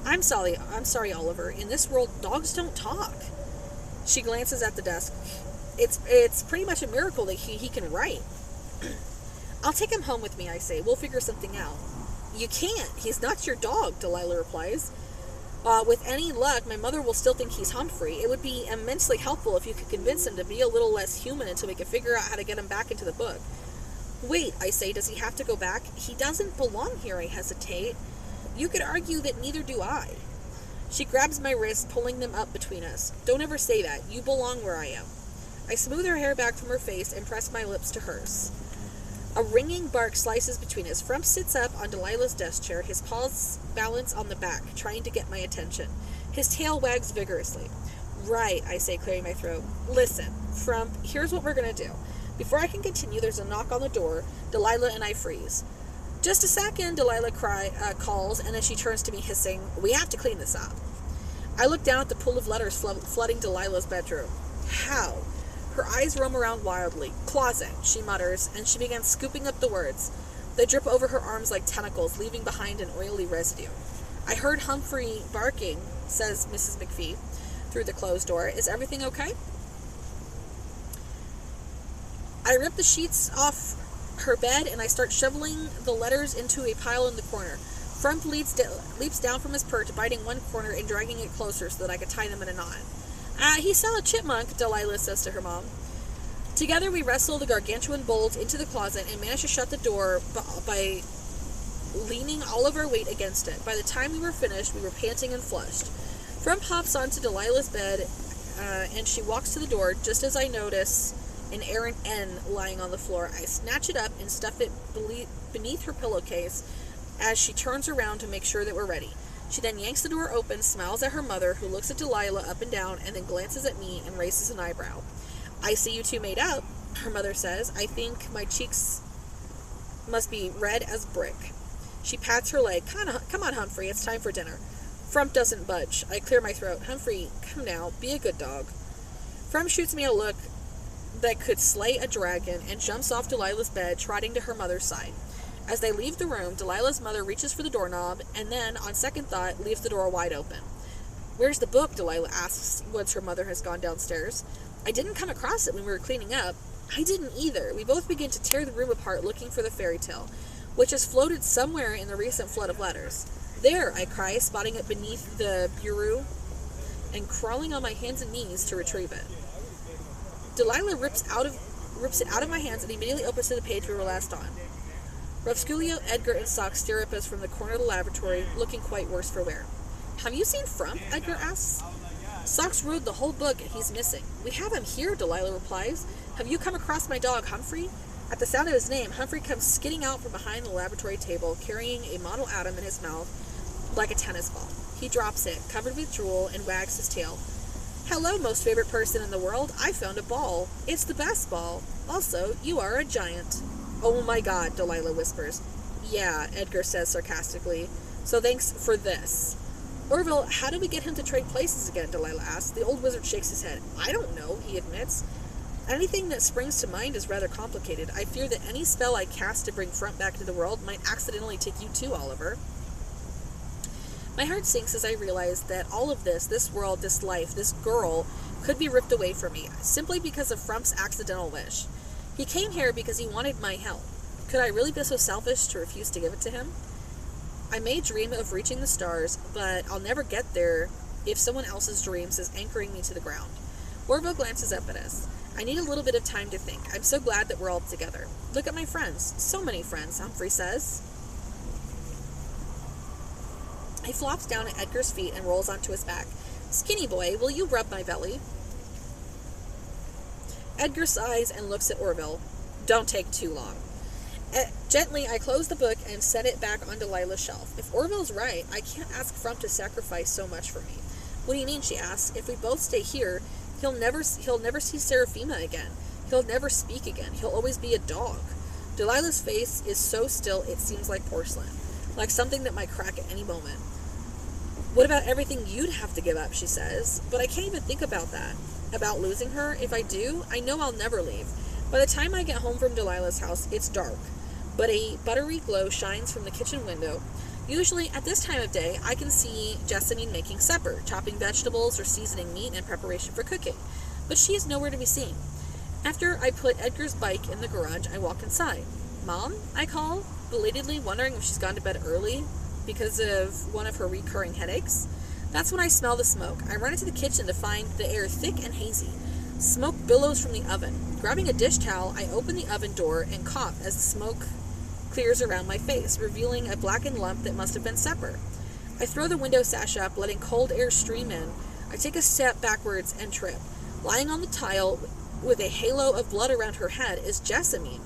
I'm sorry, Oliver. In this world, dogs don't talk. She glances at the desk. It's pretty much a miracle that he can write. I'll take him home with me, I say. We'll figure something out. You can't. He's not your dog, Delilah replies. With any luck, my mother will still think he's Humphrey. It would be immensely helpful if you could convince him to be a little less human until we can figure out how to get him back into the book. Wait, I say, does he have to go back? He doesn't belong here, I hesitate. You could argue that neither do I. She grabs my wrist, pulling them up between us. Don't ever say that. You belong where I am. I smooth her hair back from her face and press my lips to hers. A ringing bark slices between us. Frump sits up on Delilah's desk chair, his paws balance on the back, trying to get my attention. His tail wags vigorously. Right, I say, clearing my throat. Listen, Frump, here's what we're going to do. Before I can continue, there's a knock on the door. Delilah and I freeze. Just a second, Delilah calls, and then she turns to me hissing, we have to clean this up. I look down at the pool of letters flooding Delilah's bedroom. How? Her eyes roam around wildly. Closet, she mutters, and she begins scooping up the words. They drip over her arms like tentacles, leaving behind an oily residue. I heard Humphrey barking, says Mrs. McPhee, through the closed door. Is everything okay? I rip the sheets off her bed, and I start shoveling the letters into a pile in the corner. Frump leaps down from his perch, biting one corner and dragging it closer so that I could tie them in a knot. He saw a chipmunk, Delilah says to her mom. Together we wrestle the gargantuan bolt into the closet and manage to shut the door by leaning all of our weight against it. By the time we were finished, we were panting and flushed. Frump hops onto Delilah's bed, and she walks to the door just as I notice an errant N lying on the floor. I snatch it up and stuff it beneath her pillowcase as she turns around to make sure that we're ready. She then yanks the door open, smiles at her mother, who looks at Delilah up and down, and then glances at me and raises an eyebrow. I see you two made up, her mother says. I think my cheeks must be red as brick. She pats her leg. Come on, Humphrey, it's time for dinner. Frump doesn't budge. I clear my throat. Humphrey, come now, be a good dog. Frump shoots me a look that could slay a dragon and jumps off Delilah's bed, trotting to her mother's side. As they leave the room, Delilah's mother reaches for the doorknob and then, on second thought, leaves the door wide open. Where's the book? Delilah asks once her mother has gone downstairs. I didn't come across it when we were cleaning up. I didn't either. We both begin to tear the room apart looking for the fairy tale, which has floated somewhere in the recent flood of letters. There, I cry, spotting it beneath the bureau and crawling on my hands and knees to retrieve it. Delilah rips it out of my hands and immediately opens to the page we were last on. Rosculio, Edgar, and Sock stare at us from the corner of the lavatory, looking quite worse for wear. Have you seen Frump? Edgar asks. Sock's rode the whole book and he's missing. We have him here, Delilah replies. Have you come across my dog, Humphrey? At the sound of his name, Humphrey comes skidding out from behind the laboratory table, carrying a model atom in his mouth like a tennis ball. He drops it, covered with drool, and wags his tail. Hello, most favorite person in the world. I found a ball. It's the best ball. Also, you are a giant. Oh my God, Delilah whispers. Yeah, Edgar says sarcastically. So thanks for this. Orville, how do we get him to trade places again? Delilah asks. The old wizard shakes his head. I don't know, he admits. Anything that springs to mind is rather complicated. I fear that any spell I cast to bring Frump back to the world might accidentally take you too, Oliver. My heart sinks as I realize that all of this world, this life, this girl, could be ripped away from me, simply because of Frump's accidental wish. He came here because he wanted my help. Could I really be so selfish to refuse to give it to him? I may dream of reaching the stars, but I'll never get there if someone else's dreams is anchoring me to the ground. Orville glances up at us. I need a little bit of time to think. I'm so glad that we're all together. Look at my friends. So many friends, Humphrey says. He flops down at Edgar's feet and rolls onto his back. Skinny boy, will you rub my belly? Edgar sighs and looks at Orville. Don't take too long. Gently, I close the book and set it back on Delilah's shelf. If Orville's right, I can't ask Frump to sacrifice so much for me. What do you mean, she asks. If we both stay here, he'll never see Seraphima again. He'll never speak again. He'll always be a dog. Delilah's face is so still it seems like porcelain, like something that might crack at any moment. What about everything you'd have to give up, she says. But I can't even think about that. About losing her. If I do, I know I'll never leave. By the time I get home from Delilah's house, it's dark, but a buttery glow shines from the kitchen window. Usually, at this time of day, I can see Jessamine making supper, chopping vegetables or seasoning meat in preparation for cooking, but she is nowhere to be seen. After I put Edgar's bike in the garage, I walk inside. Mom? I call, belatedly wondering if she's gone to bed early because of one of her recurring headaches. That's when I smell the smoke. I run into the kitchen to find the air thick and hazy. Smoke billows from the oven. Grabbing a dish towel, I open the oven door and cough as the smoke clears around my face, revealing a blackened lump that must have been supper. I throw the window sash up, letting cold air stream in. I take a step backwards and trip. Lying on the tile with a halo of blood around her head is Jessamine.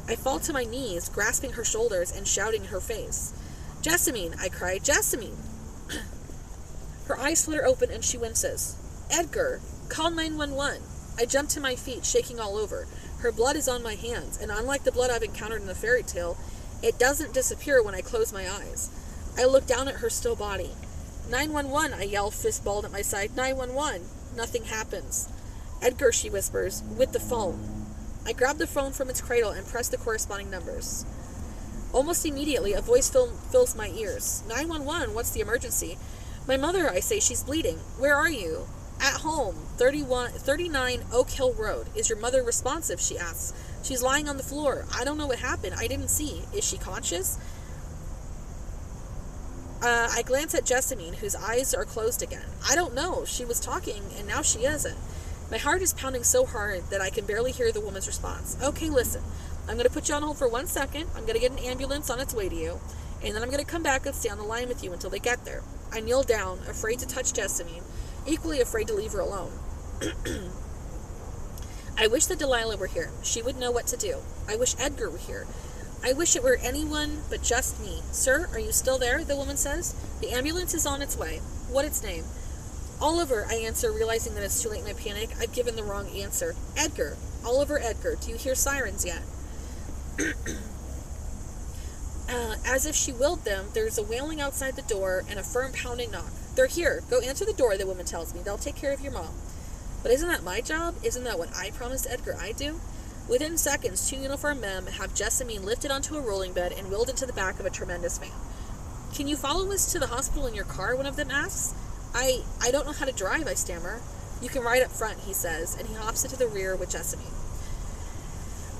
I fall to my knees, grasping her shoulders and shouting in her face. "Jessamine," I cry, "Jessamine!" Her eyes flitter open and she winces. "Edgar, call 911. I jump to my feet, shaking all over. Her blood is on my hands, and unlike the blood I've encountered in the fairy tale, it doesn't disappear when I close my eyes. I look down at her still body. "911, I yell, fist balled at my side. "911. Nothing happens. "Edgar," she whispers, "with the phone." I grab the phone from its cradle and press the corresponding numbers. Almost immediately, a voice fills my ears. "911, what's the emergency?" "My mother," I say, "she's bleeding." "Where are you?" "At home, 39 Oak Hill Road. Is your mother responsive?" she asks. "She's lying on the floor. I don't know what happened. I didn't see. Is she conscious?" I glance at Jessamine, whose eyes are closed again. I don't know. She was talking, and now she isn't. My heart is pounding so hard that I can barely hear the woman's response. "Okay, listen. I'm going to put you on hold for 1 second. I'm going to get an ambulance on its way to you, and then I'm going to come back and stay on the line with you until they get there." I kneel down, afraid to touch Jessamine, equally afraid to leave her alone. I wish that Delilah were here. She would know what to do. I wish Edgar were here. I wish it were anyone but just me. "Sir, are you still there?" the woman says. "The ambulance is on its way." "What its name?" "Oliver," I answer, realizing that it's too late in my panic. I've given the wrong answer. "Edgar. Oliver Edgar. Do you hear sirens yet?" As if she willed them, there's a wailing outside the door and a firm pounding knock. "They're here. Go answer the door," the woman tells me. "They'll take care of your mom." But isn't that my job? Isn't that what I promised Edgar I'd do? Within seconds, 2 uniformed men have Jessamine lifted onto a rolling bed and wheeled into the back of a tremendous van. "Can you follow us to the hospital in your car?" one of them asks. I don't know how to drive," I stammer. "You can ride up front," he says, and he hops into the rear with Jessamine.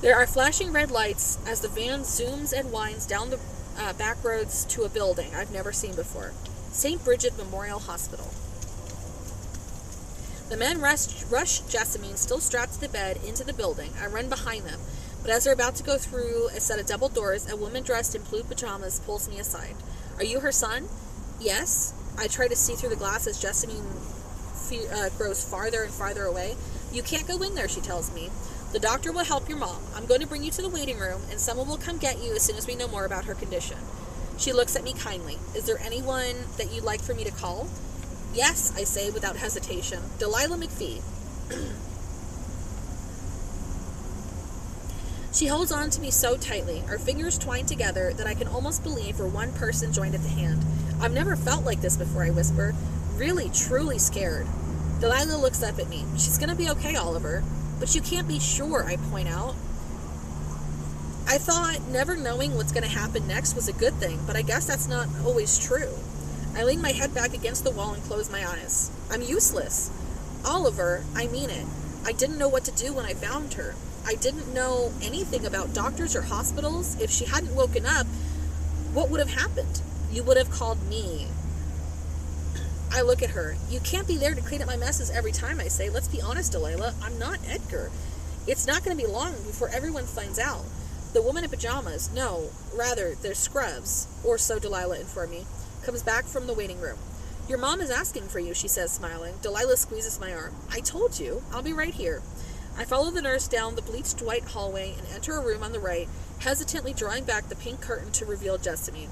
There are flashing red lights as the van zooms and winds down the back roads to a building I've never seen before. St. Bridget Memorial Hospital. The men rush Jessamine, still strapped to the bed, into the building. I run behind them, but as they're about to go through a set of double doors, a woman dressed in blue pajamas pulls me aside. "Are you her son?" "Yes." I try to see through the glass as Jessamine grows farther and farther away. "You can't go in there," she tells me. "The doctor will help your mom. I'm going to bring you to the waiting room, and someone will come get you as soon as we know more about her condition." She looks at me kindly. "Is there anyone that you'd like for me to call?" "Yes," I say without hesitation. "Delilah McPhee." She holds on to me so tightly, our fingers twined together, that I can almost believe we're one person joined at the hand. "I've never felt like this before," I whisper, really, truly scared. Delilah looks up at me. "She's going to be okay, Oliver." "But you can't be sure," I point out. I thought never knowing what's going to happen next was a good thing, but I guess that's not always true. I lean my head back against the wall and close my eyes. I'm useless. "Oliver, I mean it. I didn't know what to do when I found her. I didn't know anything about doctors or hospitals. If she hadn't woken up, what would have happened? You would have called me." I look at her. "You can't be there to clean up my messes every time," I say. "Let's be honest, Delilah. I'm not Edgar. It's not going to be long before everyone finds out." The woman in pajamas, no, rather, they're scrubs, or so Delilah informed me, comes back from the waiting room. "Your mom is asking for you," she says, smiling. Delilah squeezes my arm. "I told you. I'll be right here." I follow the nurse down the bleached white hallway and enter a room on the right, hesitantly drawing back the pink curtain to reveal Jessamine.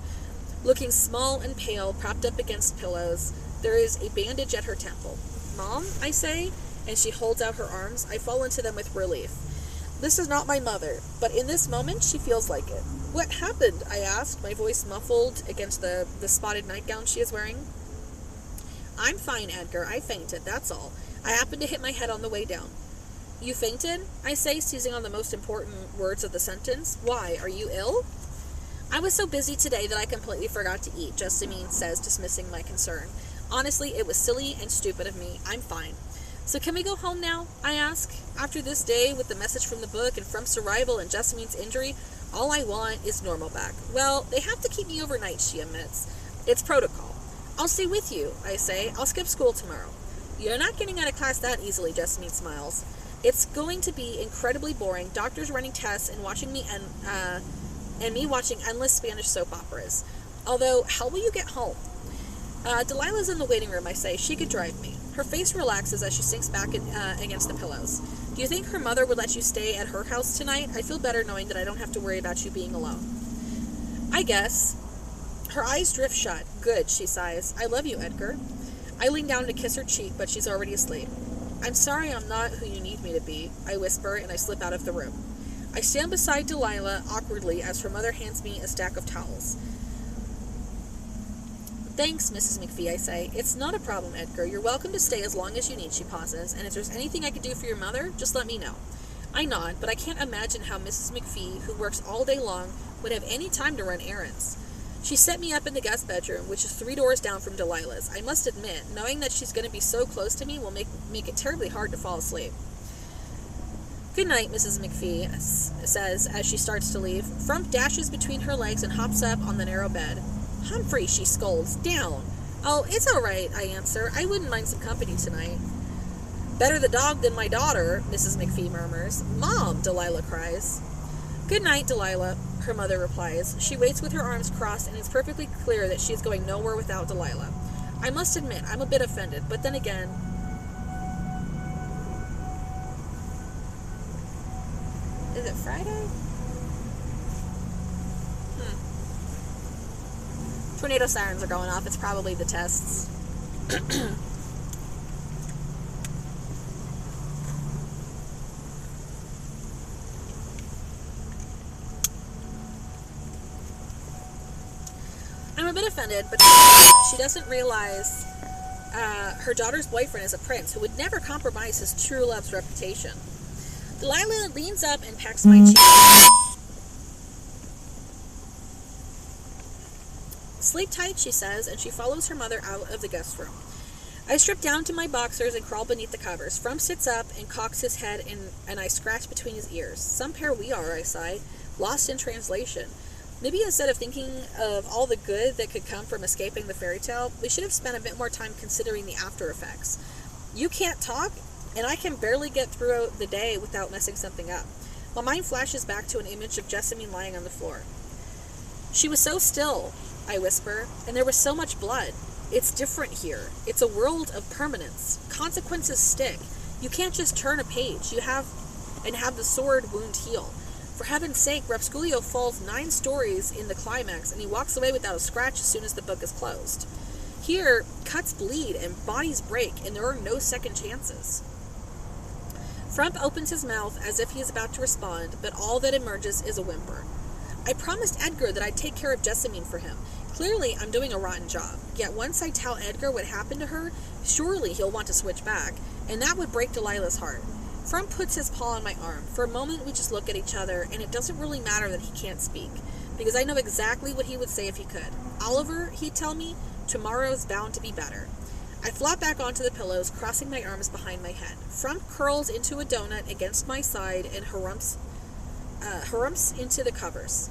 Looking small and pale, propped up against pillows, there is a bandage at her temple. "Mom," I say, and she holds out her arms. I fall into them with relief. This is not my mother, but in this moment she feels like it. "What happened?" I asked, my voice muffled against the spotted nightgown she is wearing. "I'm fine, Edgar. I fainted, that's all. I happened to hit my head on the way down." "You fainted?" I say, seizing on the most important words of the sentence. "Why? Are you ill?" "I was so busy today that I completely forgot to eat," Jessamine says, dismissing my concern. "Honestly, it was silly and stupid of me. I'm fine." "So can we go home now?" I ask. After this day, with the message from the book and Frump's arrival and Jessamine's injury, all I want is normal back. "Well, they have to keep me overnight," she admits. "It's protocol." "I'll stay with you," I say. "I'll skip school tomorrow." "You're not getting out of class that easily," Jessamine smiles. "It's going to be incredibly boring, doctors running tests and watching me and me watching endless Spanish soap operas. Although, how will you get home?" Delilah's in the waiting room," I say. "She could drive me." Her face relaxes as she sinks back against the pillows. Do you think her mother would let you stay at her house tonight? I feel better knowing that I don't have to worry about you being alone. I guess. Her eyes drift shut. Good, she sighs. I love you, Edgar. I lean down to kiss her cheek, but she's already asleep. I'm sorry I'm not who you need me to be, I whisper, and I slip out of the room. I stand beside Delilah awkwardly as her mother hands me a stack of towels. Thanks, Mrs. McPhee, I say. It's not a problem, Edgar. You're welcome to stay as long as you need, she pauses, and if there's anything I could do for your mother, just let me know. I nod, but I can't imagine how Mrs. McPhee, who works all day long, would have any time to run errands. She set me up in the guest bedroom, which is 3 doors down from Delilah's. I must admit, knowing that she's going to be so close to me will make it terribly hard to fall asleep. Good night, Mrs. McPhee says as she starts to leave. Frump dashes between her legs and hops up on the narrow bed. Humphrey, she scolds. Down. Oh, it's all right, I answer. I wouldn't mind some company tonight. Better the dog than my daughter, Mrs. McPhee murmurs. Mom, Delilah cries. Good night, Delilah, her mother replies. She waits with her arms crossed, and it's perfectly clear that she is going nowhere without Delilah. I must admit, I'm a bit offended, but then again... Is it Friday? Tornado sirens are going off. It's probably the tests. I'm a bit offended, but she doesn't realize her daughter's boyfriend is a prince who would never compromise his true love's reputation. Delilah leans up and pecks my cheek. Sleep tight, she says, and she follows her mother out of the guest room. I strip down to my boxers and crawl beneath the covers. Frump sits up and cocks his head, and I scratch between his ears. Some pair we are, I sigh, lost in translation. Maybe instead of thinking of all the good that could come from escaping the fairy tale, we should have spent a bit more time considering the after effects. You can't talk, and I can barely get through the day without messing something up. My mind flashes back to an image of Jessamine lying on the floor. She was so still, I whisper, and there was so much blood. It's different here. It's a world of permanence. Consequences stick. You can't just turn a page. You have the sword wound heal. For heaven's sake, Rapsculio falls 9 stories in the climax, and he walks away without a scratch as soon as the book is closed. Here, cuts bleed and bodies break, and there are no second chances. Frump opens his mouth as if he is about to respond, but all that emerges is a whimper. I promised Edgar that I'd take care of Jessamine for him. Clearly, I'm doing a rotten job. Yet once I tell Edgar what happened to her, surely he'll want to switch back, and that would break Delilah's heart. Frump puts his paw on my arm. For a moment, we just look at each other, and it doesn't really matter that he can't speak, because I know exactly what he would say if he could. Oliver, he'd tell me, tomorrow's bound to be better. I flop back onto the pillows, crossing my arms behind my head. Frump curls into a donut against my side and harumps into the covers.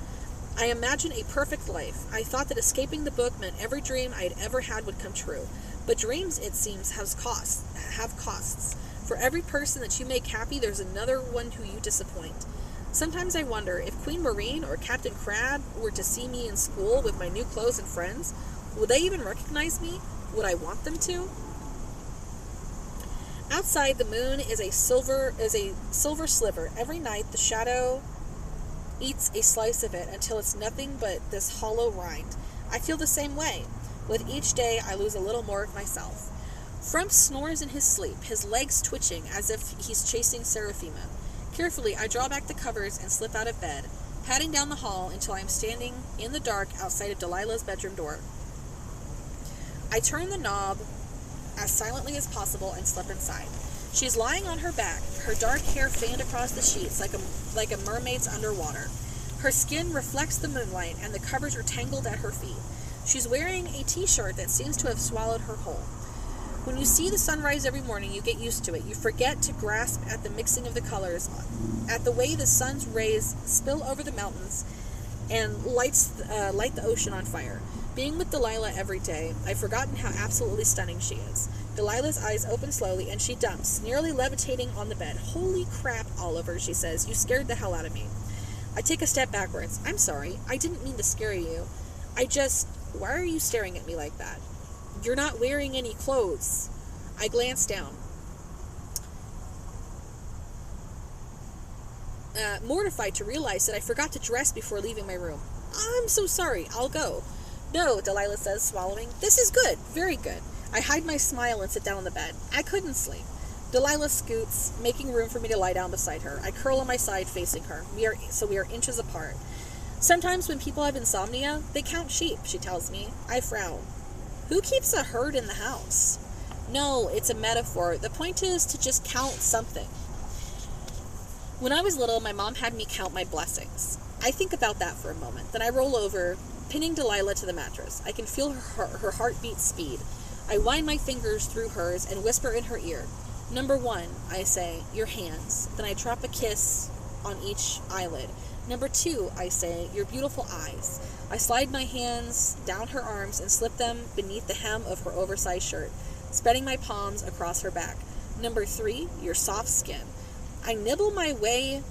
I imagine a perfect life. I thought that escaping the book meant every dream I had ever had would come true. But dreams, it seems, have costs. For every person that you make happy, there's another one who you disappoint. Sometimes I wonder if Queen Marine or Captain Crab were to see me in school with my new clothes and friends, would they even recognize me? Would I want them to? Outside, the moon is a silver sliver. Every night, the shadow eats a slice of it until it's nothing but this hollow rind. I feel the same way. With each day, I lose a little more of myself. Frump snores in his sleep, his legs twitching as if he's chasing Seraphima. Carefully, I draw back the covers and slip out of bed, padding down the hall until I am standing in the dark outside of Delilah's bedroom door. I turn the knob as silently as possible and slip inside. She's lying on her back, her dark hair fanned across the sheets like a mermaid's underwater. Her skin reflects the moonlight, and the covers are tangled at her feet. She's wearing a t-shirt that seems to have swallowed her whole. When you see the sunrise every morning, you get used to it. You forget to grasp at the mixing of the colors, at the way the sun's rays spill over the mountains and light the ocean on fire. Being with Delilah every day, I've forgotten how absolutely stunning she is. Delilah's eyes open slowly, and she dumps, nearly levitating on the bed. Holy crap, Oliver, she says. You scared the hell out of me. I take a step backwards. I'm sorry. I didn't mean to scare you. Why are you staring at me like that? You're not wearing any clothes. I glance down. mortified to realize that I forgot to dress before leaving my room. I'm so sorry, I'll go. No, Delilah says, swallowing. This is good, very good. I hide my smile and sit down on the bed. I couldn't sleep. Delilah scoots, making room for me to lie down beside her. I curl on my side facing her. We are inches apart. Sometimes when people have insomnia, they count sheep, she tells me. I frown. Who keeps a herd in the house? No, it's a metaphor. The point is to just count something. When I was little, my mom had me count my blessings. I think about that for a moment. Then I roll over, pinning Delilah to the mattress. I can feel her heartbeat speed. I wind my fingers through hers and whisper in her ear. Number 1, I say, your hands. Then I drop a kiss on each eyelid. Number 2, I say, your beautiful eyes. I slide my hands down her arms and slip them beneath the hem of her oversized shirt, spreading my palms across her back. Number 3, your soft skin. I nibble my way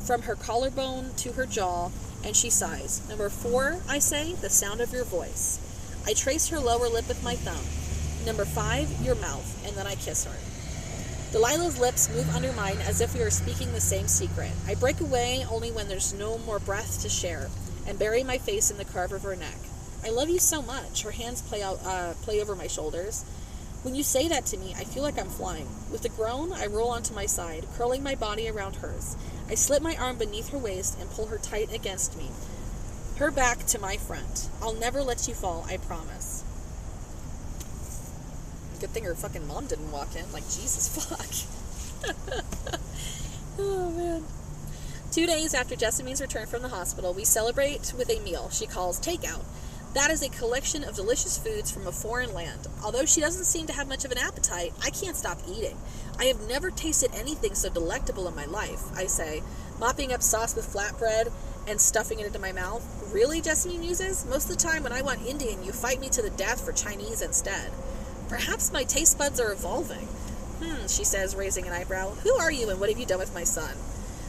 from her collarbone to her jaw, and she sighs. Number 4, I say, the sound of your voice. I trace her lower lip with my thumb. Number 5, your mouth, and then I kiss her. Delilah's lips move under mine as if we are speaking the same secret. I break away only when there's no more breath to share, and bury my face in the curve of her neck. I love you so much. Her hands play over my shoulders. When you say that to me, I feel like I'm flying. With a groan, I roll onto my side, curling my body around hers. I slip my arm beneath her waist and pull her tight against me, her back to my front. I'll never let you fall, I promise. Good thing her fucking mom didn't walk in. Like, Jesus fuck. Oh, man. 2 days after Jessamine's return from the hospital, we celebrate with a meal she calls takeout. That is a collection of delicious foods from a foreign land. Although she doesn't seem to have much of an appetite, I can't stop eating. I have never tasted anything so delectable in my life, I say, mopping up sauce with flatbread and stuffing it into my mouth. Really, Jessamine muses? Most of the time when I want Indian, you fight me to the death for Chinese instead. Perhaps my taste buds are evolving. She says, raising an eyebrow. Who are you and what have you done with my son?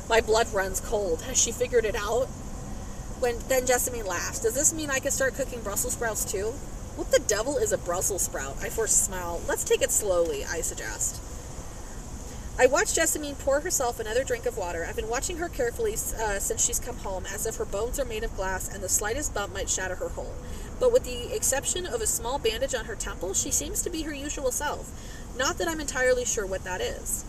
My blood runs cold. Has she figured it out? Then Jessamine laughs. Does this mean I can start cooking Brussels sprouts too? What the devil is a Brussels sprout? I force a smile. Let's take it slowly, I suggest. I watch Jessamine pour herself another drink of water. I've been watching her carefully since she's come home, as if her bones are made of glass and the slightest bump might shatter her whole. But with the exception of a small bandage on her temple, she seems to be her usual self. Not that I'm entirely sure what that is.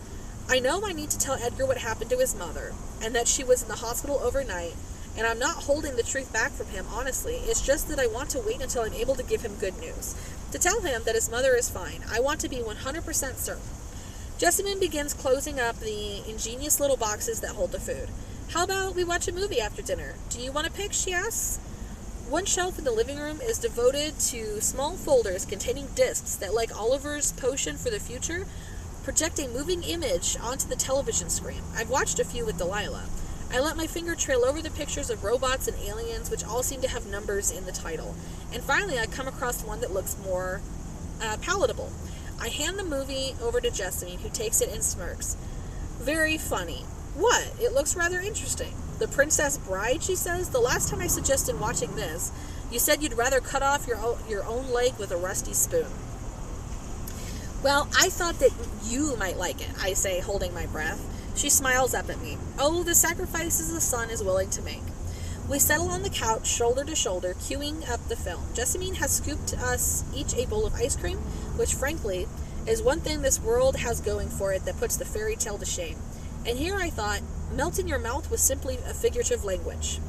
I know I need to tell Edgar what happened to his mother, and that she was in the hospital overnight, and I'm not holding the truth back from him, honestly. It's just that I want to wait until I'm able to give him good news. To tell him that his mother is fine. I want to be 100% certain. Jessamine begins closing up the ingenious little boxes that hold the food. How about we watch a movie after dinner? Do you want to pick, she asks. One shelf in the living room is devoted to small folders containing discs that, like Oliver's potion for the future, project a moving image onto the television screen. I've watched a few with Delilah. I let my finger trail over the pictures of robots and aliens, which all seem to have numbers in the title. And finally, I come across one that looks more palatable. I hand the movie over to Jessamine, who takes it and smirks. Very funny. What? It looks rather interesting. The Princess Bride, she says. The last time I suggested watching this, you said you'd rather cut off your own leg with a rusty spoon. Well, I thought that you might like it, I say, holding my breath. She smiles up at me. Oh, the sacrifices the son is willing to make. We settle on the couch, shoulder to shoulder, queuing up the film. Jessamine has scooped us each a bowl of ice cream, which, frankly, is one thing this world has going for it that puts the fairy tale to shame. And here I thought, melt in your mouth was simply a figurative language.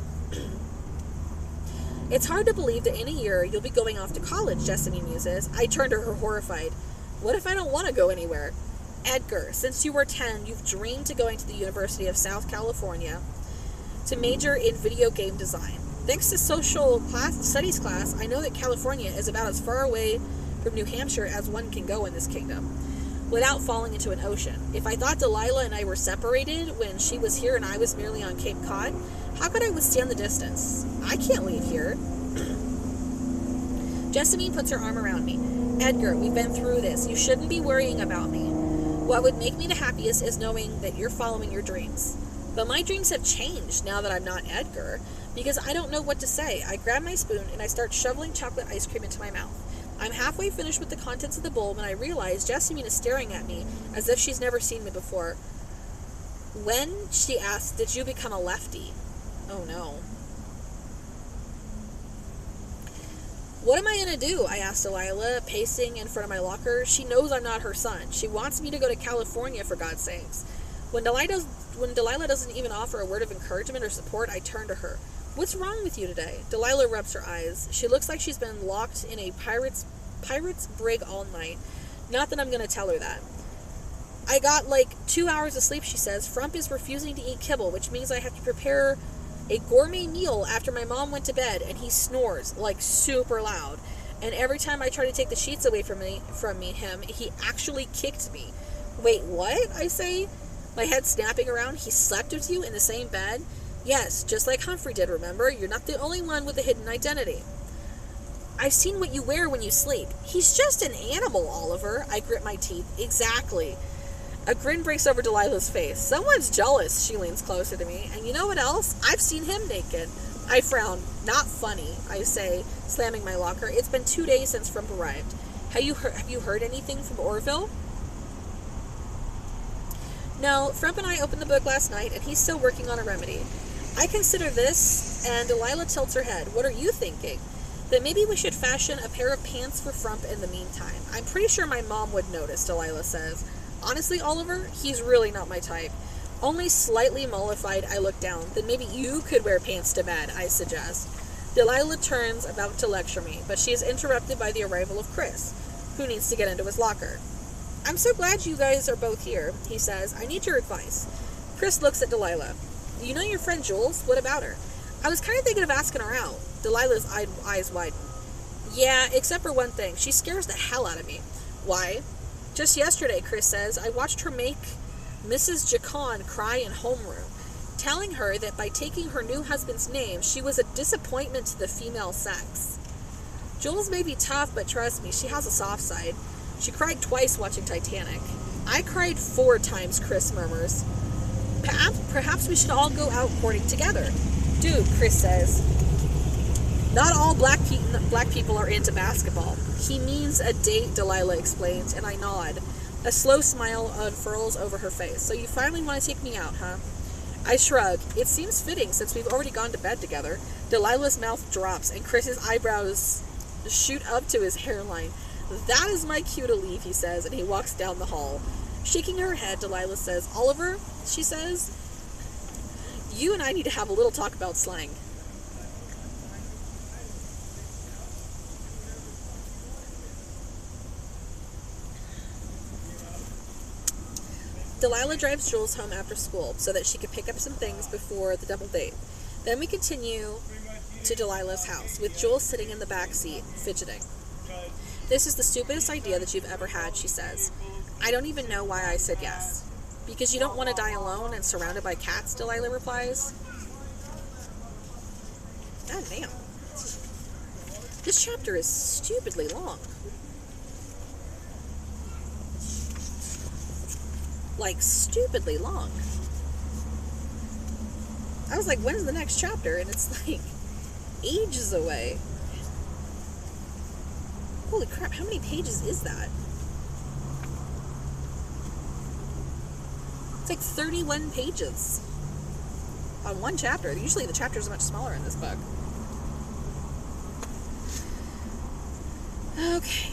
It's hard to believe that in a year you'll be going off to college, Jessamine muses. I turn to her horrified. What if I don't want to go anywhere? Edgar, since you were 10, you've dreamed to going to the University of South California to major in video game design. Thanks to social studies class, I know that California is about as far away from New Hampshire as one can go in this kingdom, without falling into an ocean. If I thought Delilah and I were separated when she was here and I was merely on Cape Cod, how could I withstand the distance? I can't leave here. Jessamine puts her arm around me. Edgar, we've been through this. You shouldn't be worrying about me. What would make me the happiest is knowing that you're following your dreams. But my dreams have changed now that I'm not Edgar, because I don't know what to say. I grab my spoon and I start shoveling chocolate ice cream into my mouth. I'm halfway finished with the contents of the bowl when I realize Jessamine is staring at me as if she's never seen me before. When, she asked, did you become a lefty? Oh no. What am I going to do? I asked Delilah, pacing in front of my locker. She knows I'm not her son. She wants me to go to California, for God's sakes. When Delilah doesn't even offer a word of encouragement or support, I turn to her. What's wrong with you today? Delilah rubs her eyes. She looks like she's been locked in a pirate's brig all night. Not that I'm going to tell her that. I got like 2 hours of sleep, she says. Frump is refusing to eat kibble, which means I have to prepare a gourmet meal after my mom went to bed, and he snores like super loud. And every time I try to take the sheets away from him, he actually kicked me. Wait, what? I say, my head snapping around. He slept with you in the same bed? Yes, just like Humphrey did, remember? You're not the only one with a hidden identity. I've seen what you wear when you sleep. He's just an animal, Oliver. I grit my teeth. Exactly. A grin breaks over Delilah's face. Someone's jealous. She leans closer to me. And you know what else? I've seen him naked. I frown. Not funny, I say, slamming my locker. It's been 2 days since Frump arrived. Have you heard anything from Orville? No, Frump and I opened the book last night, and he's still working on a remedy. I consider this, and Delilah tilts her head. What are you thinking? That maybe we should fashion a pair of pants for Frump in the meantime. I'm pretty sure my mom would notice, Delilah says. Honestly, Oliver, he's really not my type. Only slightly mollified, I look down. Then maybe you could wear pants to bed, I suggest. Delilah turns, about to lecture me, but she is interrupted by the arrival of Chris, who needs to get into his locker. I'm so glad you guys are both here, he says. I need your advice. Chris looks at Delilah. You know your friend Jules? What about her? I was kind of thinking of asking her out. Delilah's eyes widen. Yeah, except for one thing. She scares the hell out of me. Why? Just yesterday, Chris says, I watched her make Mrs. Jacon cry in homeroom, telling her that by taking her new husband's name, she was a disappointment to the female sex. Jules may be tough, but trust me, she has a soft side. She cried twice watching Titanic. I cried 4 times, Chris murmurs. Perhaps we should all go out courting together. Dude, Chris says. Not all black people are into basketball. He means a date, Delilah explains, and I nod. A slow smile unfurls over her face. So you finally want to take me out, huh? I shrug. It seems fitting since we've already gone to bed together. Delilah's mouth drops, and Chris's eyebrows shoot up to his hairline. That is my cue to leave, he says, and he walks down the hall. Shaking her head, Delilah says, Oliver, she says, you and I need to have a little talk about slang. Delilah drives Jules home after school so that she could pick up some things before the double date. Then we continue to Delilah's house, with Jules sitting in the back seat, fidgeting. This is the stupidest idea that you've ever had, she says. I don't even know why I said yes. Because you don't want to die alone and surrounded by cats, Delilah replies. God damn. This chapter is stupidly long. Like, stupidly long. I was like, when's the next chapter? And it's like ages away. Holy crap, how many pages is that? It's like 31 pages on one chapter. Usually the chapters are much smaller in this book. Okay.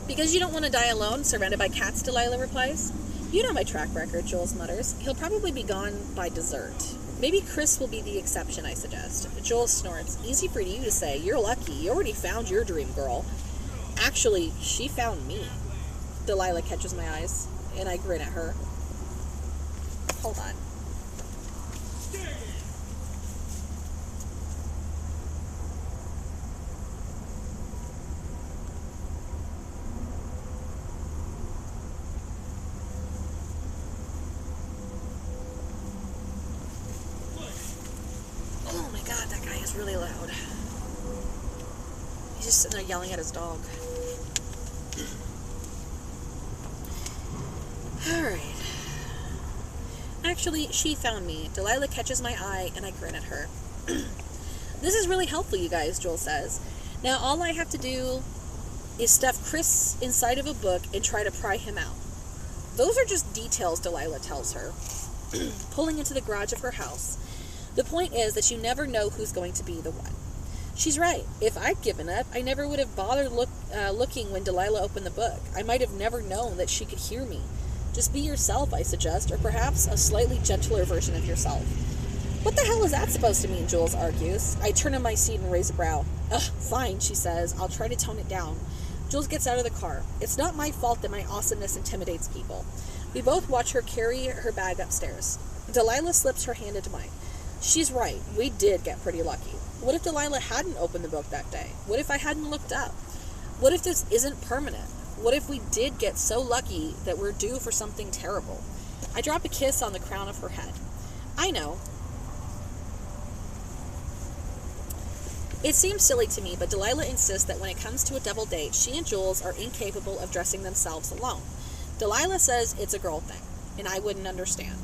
Because you don't want to die alone, surrounded by cats, Delilah replies. You know my track record, Jules mutters. He'll probably be gone by dessert. Maybe Chris will be the exception, I suggest. Jules snorts. Easy for you to say. You're lucky. You already found your dream girl. Actually, she found me. Delilah catches my eyes, and I grin at her. Hold on. Oh my god, that guy is really loud. He's just sitting there yelling at his dog. Alright. Actually, she found me. Delilah catches my eye, and I grin at her. This is really helpful, you guys, Joel says. Now, all I have to do is stuff Chris inside of a book and try to pry him out. Those are just details, Delilah tells her, pulling into the garage of her house. The point is that you never know who's going to be the one. She's right. If I'd given up, I never would have bothered looking when Delilah opened the book. I might have never known that she could hear me. Just be yourself, I suggest, or perhaps a slightly gentler version of yourself. What the hell is that supposed to mean, Jules argues. I turn in my seat and raise a brow. Ugh, fine, she says. I'll try to tone it down. Jules gets out of the car. It's not my fault that my awesomeness intimidates people. We both watch her carry her bag upstairs. Delilah slips her hand into mine. She's right. We did get pretty lucky. What if Delilah hadn't opened the book that day? What if I hadn't looked up? What if this isn't permanent? What if we did get so lucky that we're due for something terrible? I drop a kiss on the crown of her head. I know. It seems silly to me, but Delilah insists that when it comes to a double date, she and Jules are incapable of dressing themselves alone. Delilah says it's a girl thing, and I wouldn't understand.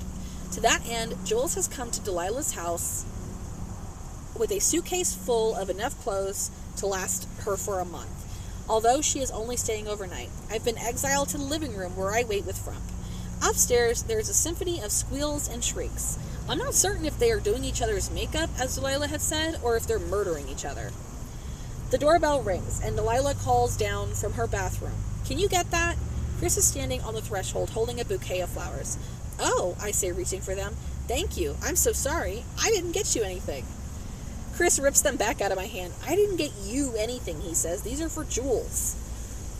To that end, Jules has come to Delilah's house with a suitcase full of enough clothes to last her for a month. Although she is only staying overnight, I've been exiled to the living room where I wait with Frump. Upstairs, there's a symphony of squeals and shrieks. I'm not certain if they are doing each other's makeup, as Delilah had said, or if they're murdering each other. The doorbell rings, and Delilah calls down from her bathroom. Can you get that? Chris is standing on the threshold holding a bouquet of flowers. Oh, I say, reaching for them. Thank you. I'm so sorry. I didn't get you anything. Chris rips them back out of my hand. I didn't get you anything, he says. These are for Jules.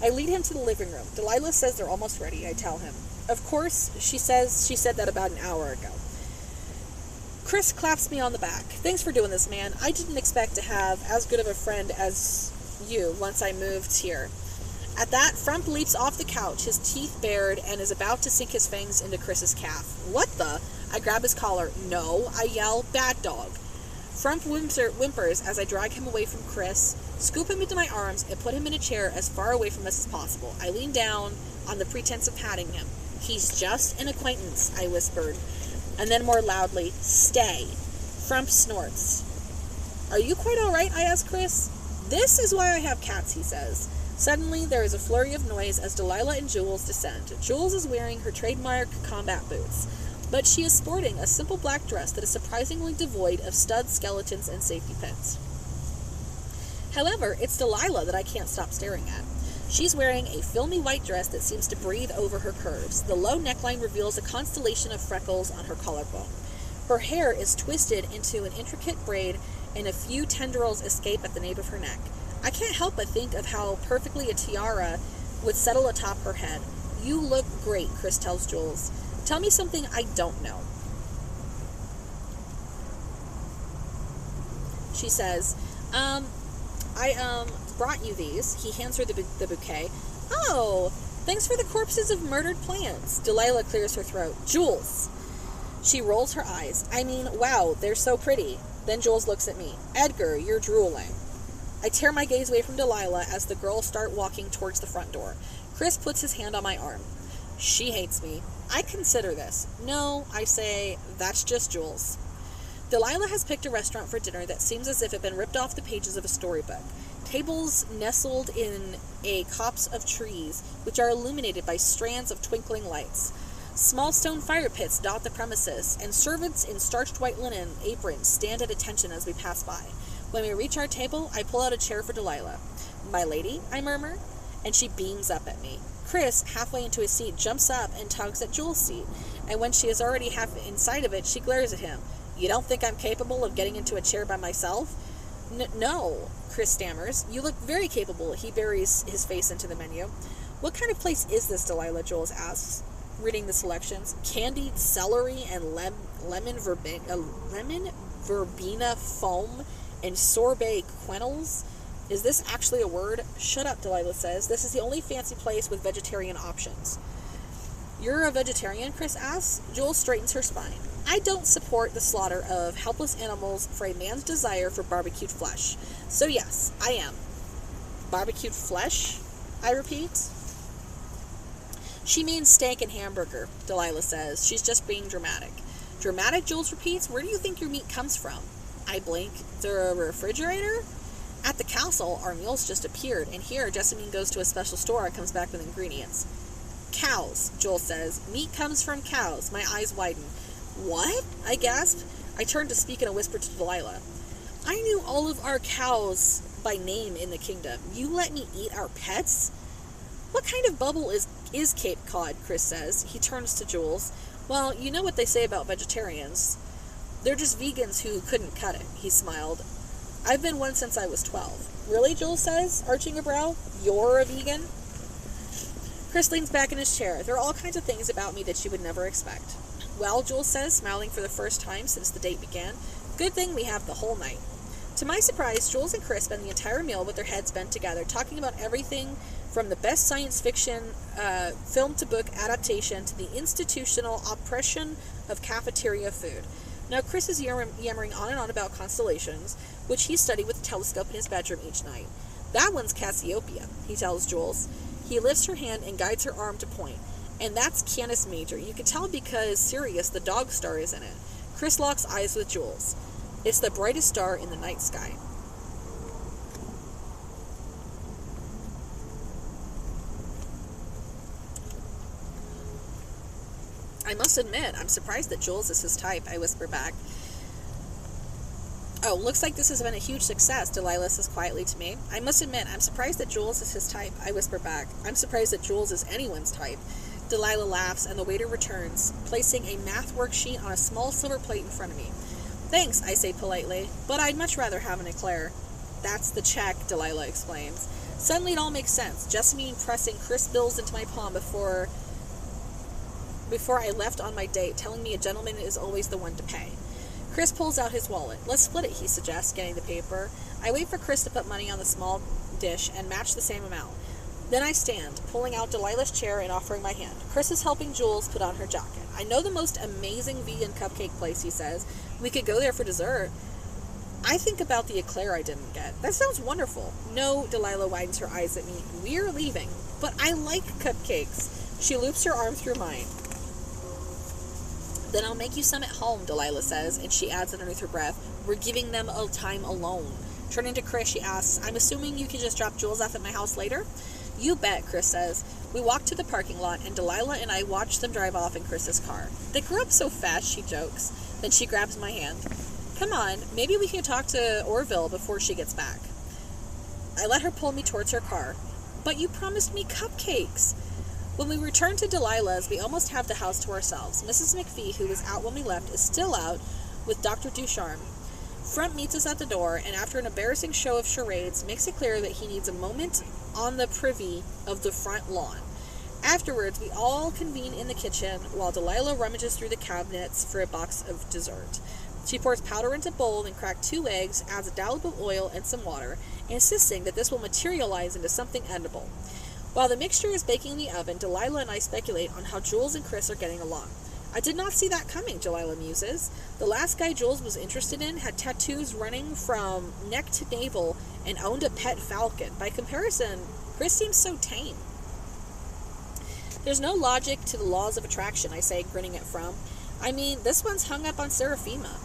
I lead him to the living room. Delilah says they're almost ready, I tell him. Of course, she says she said that about an hour ago. Chris claps me on the back. Thanks for doing this, man. I didn't expect to have as good of a friend as you once I moved here. At that, Frump leaps off the couch, his teeth bared, and is about to sink his fangs into Chris's calf. What the? I grab his collar. No, I yell, bad dog. Frump whimpers as I drag him away from Chris, scoop him into my arms, and put him in a chair as far away from us as possible. I lean down on the pretense of patting him. He's just an acquaintance, I whispered. And then more loudly, stay. Frump snorts. Are you quite all right? I ask Chris. This is why I have cats, he says. Suddenly, there is a flurry of noise as Delilah and Jules descend. Jules is wearing her trademark combat boots, but she is sporting a simple black dress that is surprisingly devoid of studs, skeletons, and safety pins. However, it's Delilah that I can't stop staring at. She's wearing a filmy white dress that seems to breathe over her curves. The low neckline reveals a constellation of freckles on her collarbone. Her hair is twisted into an intricate braid, and a few tendrils escape at the nape of her neck. I can't help but think of how perfectly a tiara would settle atop her head. You look great, Chris tells Jules. Tell me something I don't know. She says, I brought you these. He hands her the bouquet. Oh, thanks for the corpses of murdered plants. Delilah clears her throat. Jules. She rolls her eyes. I mean, wow, they're so pretty. Then Jules looks at me. Edgar, you're drooling. I tear my gaze away from Delilah as the girls start walking towards the front door. Chris puts his hand on my arm. She hates me. I consider this. No, I say, that's just Jules. Delilah has picked a restaurant for dinner that seems as if it had been ripped off the pages of a storybook. Tables nestled in a copse of trees, which are illuminated by strands of twinkling lights. Small stone fire pits dot the premises, and servants in starched white linen aprons stand at attention as we pass by. When we reach our table, I pull out a chair for Delilah. My lady, I murmur, and she beams up at me. Chris, halfway into his seat, jumps up and tugs at Jules' seat, and when she is already half inside of it, she glares at him. You don't think I'm capable of getting into a chair by myself? No, Chris stammers. You look very capable. He buries his face into the menu. What kind of place is this, Delilah? Jules asks, reading the selections. Candied celery and lemon verbena foam and sorbet quenelles. Is this actually a word? Shut up, Delilah says. This is the only fancy place with vegetarian options. You're a vegetarian? Chris asks. Jules straightens her spine. I don't support the slaughter of helpless animals for a man's desire for barbecued flesh. So yes, I am. Barbecued flesh? I repeat. She means steak and hamburger, Delilah says. She's just being dramatic. Dramatic, Jules repeats. Where do you think your meat comes from? I blink. The refrigerator? At the castle, our meals just appeared, and here Jessamine goes to a special store and comes back with ingredients. Cows, Joel says. Meat comes from cows. My eyes widen. What? I gasped. I turned to speak in a whisper to Delilah. I knew all of our cows by name in the kingdom. You let me eat our pets? What kind of bubble is Cape Cod, Chris says. He turns to Jules. Well, you know what they say about vegetarians. They're just vegans who couldn't cut it, he smiled. I've been one since I was 12. Really, Jules says, arching a brow? You're a vegan? Chris leans back in his chair. There are all kinds of things about me that you would never expect. Well, Jules says, smiling for the first time since the date began, good thing we have the whole night. To my surprise, Jules and Chris spend the entire meal with their heads bent together, talking about everything from the best science fiction film-to-book adaptation to the institutional oppression of cafeteria food. Now, Chris is yammering on and on about constellations, which he studied with a telescope in his bedroom each night. That one's Cassiopeia, he tells Jules. He lifts her hand and guides her arm to point. And that's Canis Major. You can tell because Sirius, the dog star, is in it. Chris locks eyes with Jules. It's the brightest star in the night sky. I must admit, I'm surprised that Jules is his type, I whisper back. Oh, looks like this has been a huge success, Delilah says quietly to me. I must admit, I'm surprised that Jules is his type, I whisper back. I'm surprised that Jules is anyone's type. Delilah laughs, and the waiter returns, placing a math worksheet on a small silver plate in front of me. Thanks, I say politely, but I'd much rather have an eclair. That's the check, Delilah explains. Suddenly it all makes sense, just me pressing crisp bills into my palm before I left on my date, telling me a gentleman is always the one to pay. Chris pulls out his wallet. Let's split it, he suggests, getting the paper. I wait for Chris to put money on the small dish and match the same amount. Then I stand, pulling out Delilah's chair and offering my hand. Chris is helping Jules put on her jacket. I know the most amazing vegan cupcake place, he says. We could go there for dessert. I think about the eclair I didn't get. That sounds wonderful. No, Delilah widens her eyes at me. We're leaving. But I like cupcakes. She loops her arm through mine. Then I'll make you some at home, Delilah says, and she adds underneath her breath, we're giving them a time alone. Turning to Chris, she asks, I'm assuming you can just drop Jules off at my house later? You bet, Chris says. We walk to the parking lot, and Delilah and I watch them drive off in Chris's car. They grew up so fast, she jokes. Then she grabs my hand. Come on, maybe we can talk to Orville before she gets back. I let her pull me towards her car. But you promised me cupcakes. When we return to Delilah's, we almost have the house to ourselves. Mrs. McPhee, who was out when we left, is still out with Dr. Ducharme. Front meets us at the door, and after an embarrassing show of charades, makes it clear that he needs a moment on the privy of the front lawn. Afterwards, we all convene in the kitchen, while Delilah rummages through the cabinets for a box of dessert. She pours powder into a bowl and cracks 2 eggs, adds a dollop of oil and some water, insisting that this will materialize into something edible. While the mixture is baking in the oven, Delilah and I speculate on how Jules and Chris are getting along. I did not see that coming, Delilah muses. The last guy Jules was interested in had tattoos running from neck to navel and owned a pet falcon. By comparison, Chris seems so tame. There's no logic to the laws of attraction, I say, grinning at Frump. I mean, this one's hung up on Seraphima.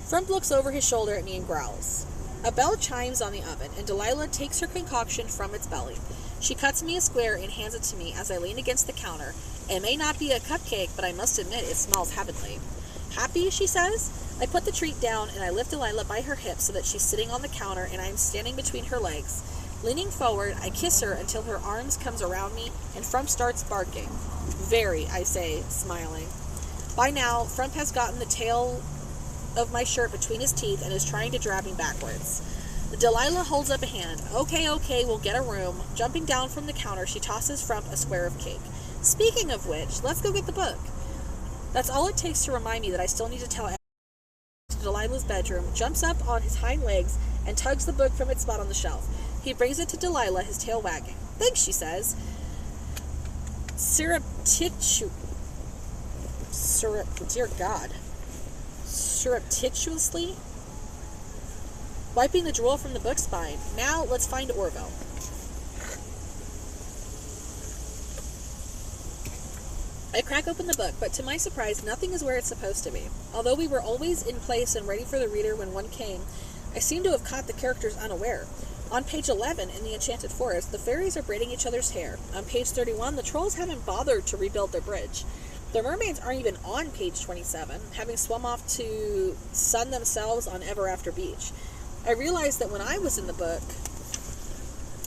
Frump looks over his shoulder at me and growls. A bell chimes on the oven, and Delilah takes her concoction from its belly. She cuts me a square and hands it to me as I lean against the counter. It may not be a cupcake, but I must admit it smells heavenly. Happy, she says? I put the treat down and I lift Delilah by her hips so that she's sitting on the counter and I am standing between her legs. Leaning forward, I kiss her until her arms comes around me and Frump starts barking. Very, I say, smiling. By now, Frump has gotten the tail of my shirt between his teeth and is trying to drag me backwards. Delilah holds up a hand. Okay, we'll get a room. Jumping down from the counter, she tosses Frump a square of cake. Speaking of which, let's go get the book. That's all it takes to remind me that I still need to tell everyone to Delilah's bedroom, jumps up on his hind legs, and tugs the book from its spot on the shelf. He brings it to Delilah, his tail wagging. Thanks, she says. Surreptitiously wiping the drool from the book spine. Now, let's find Orville. I crack open the book, but to my surprise, nothing is where it's supposed to be. Although we were always in place and ready for the reader when one came, I seem to have caught the characters unaware. On page 11, in the Enchanted Forest, the fairies are braiding each other's hair. On page 31, the trolls haven't bothered to rebuild their bridge. The mermaids aren't even on page 27, having swum off to sun themselves on Ever After Beach. I realized that when I was in the book,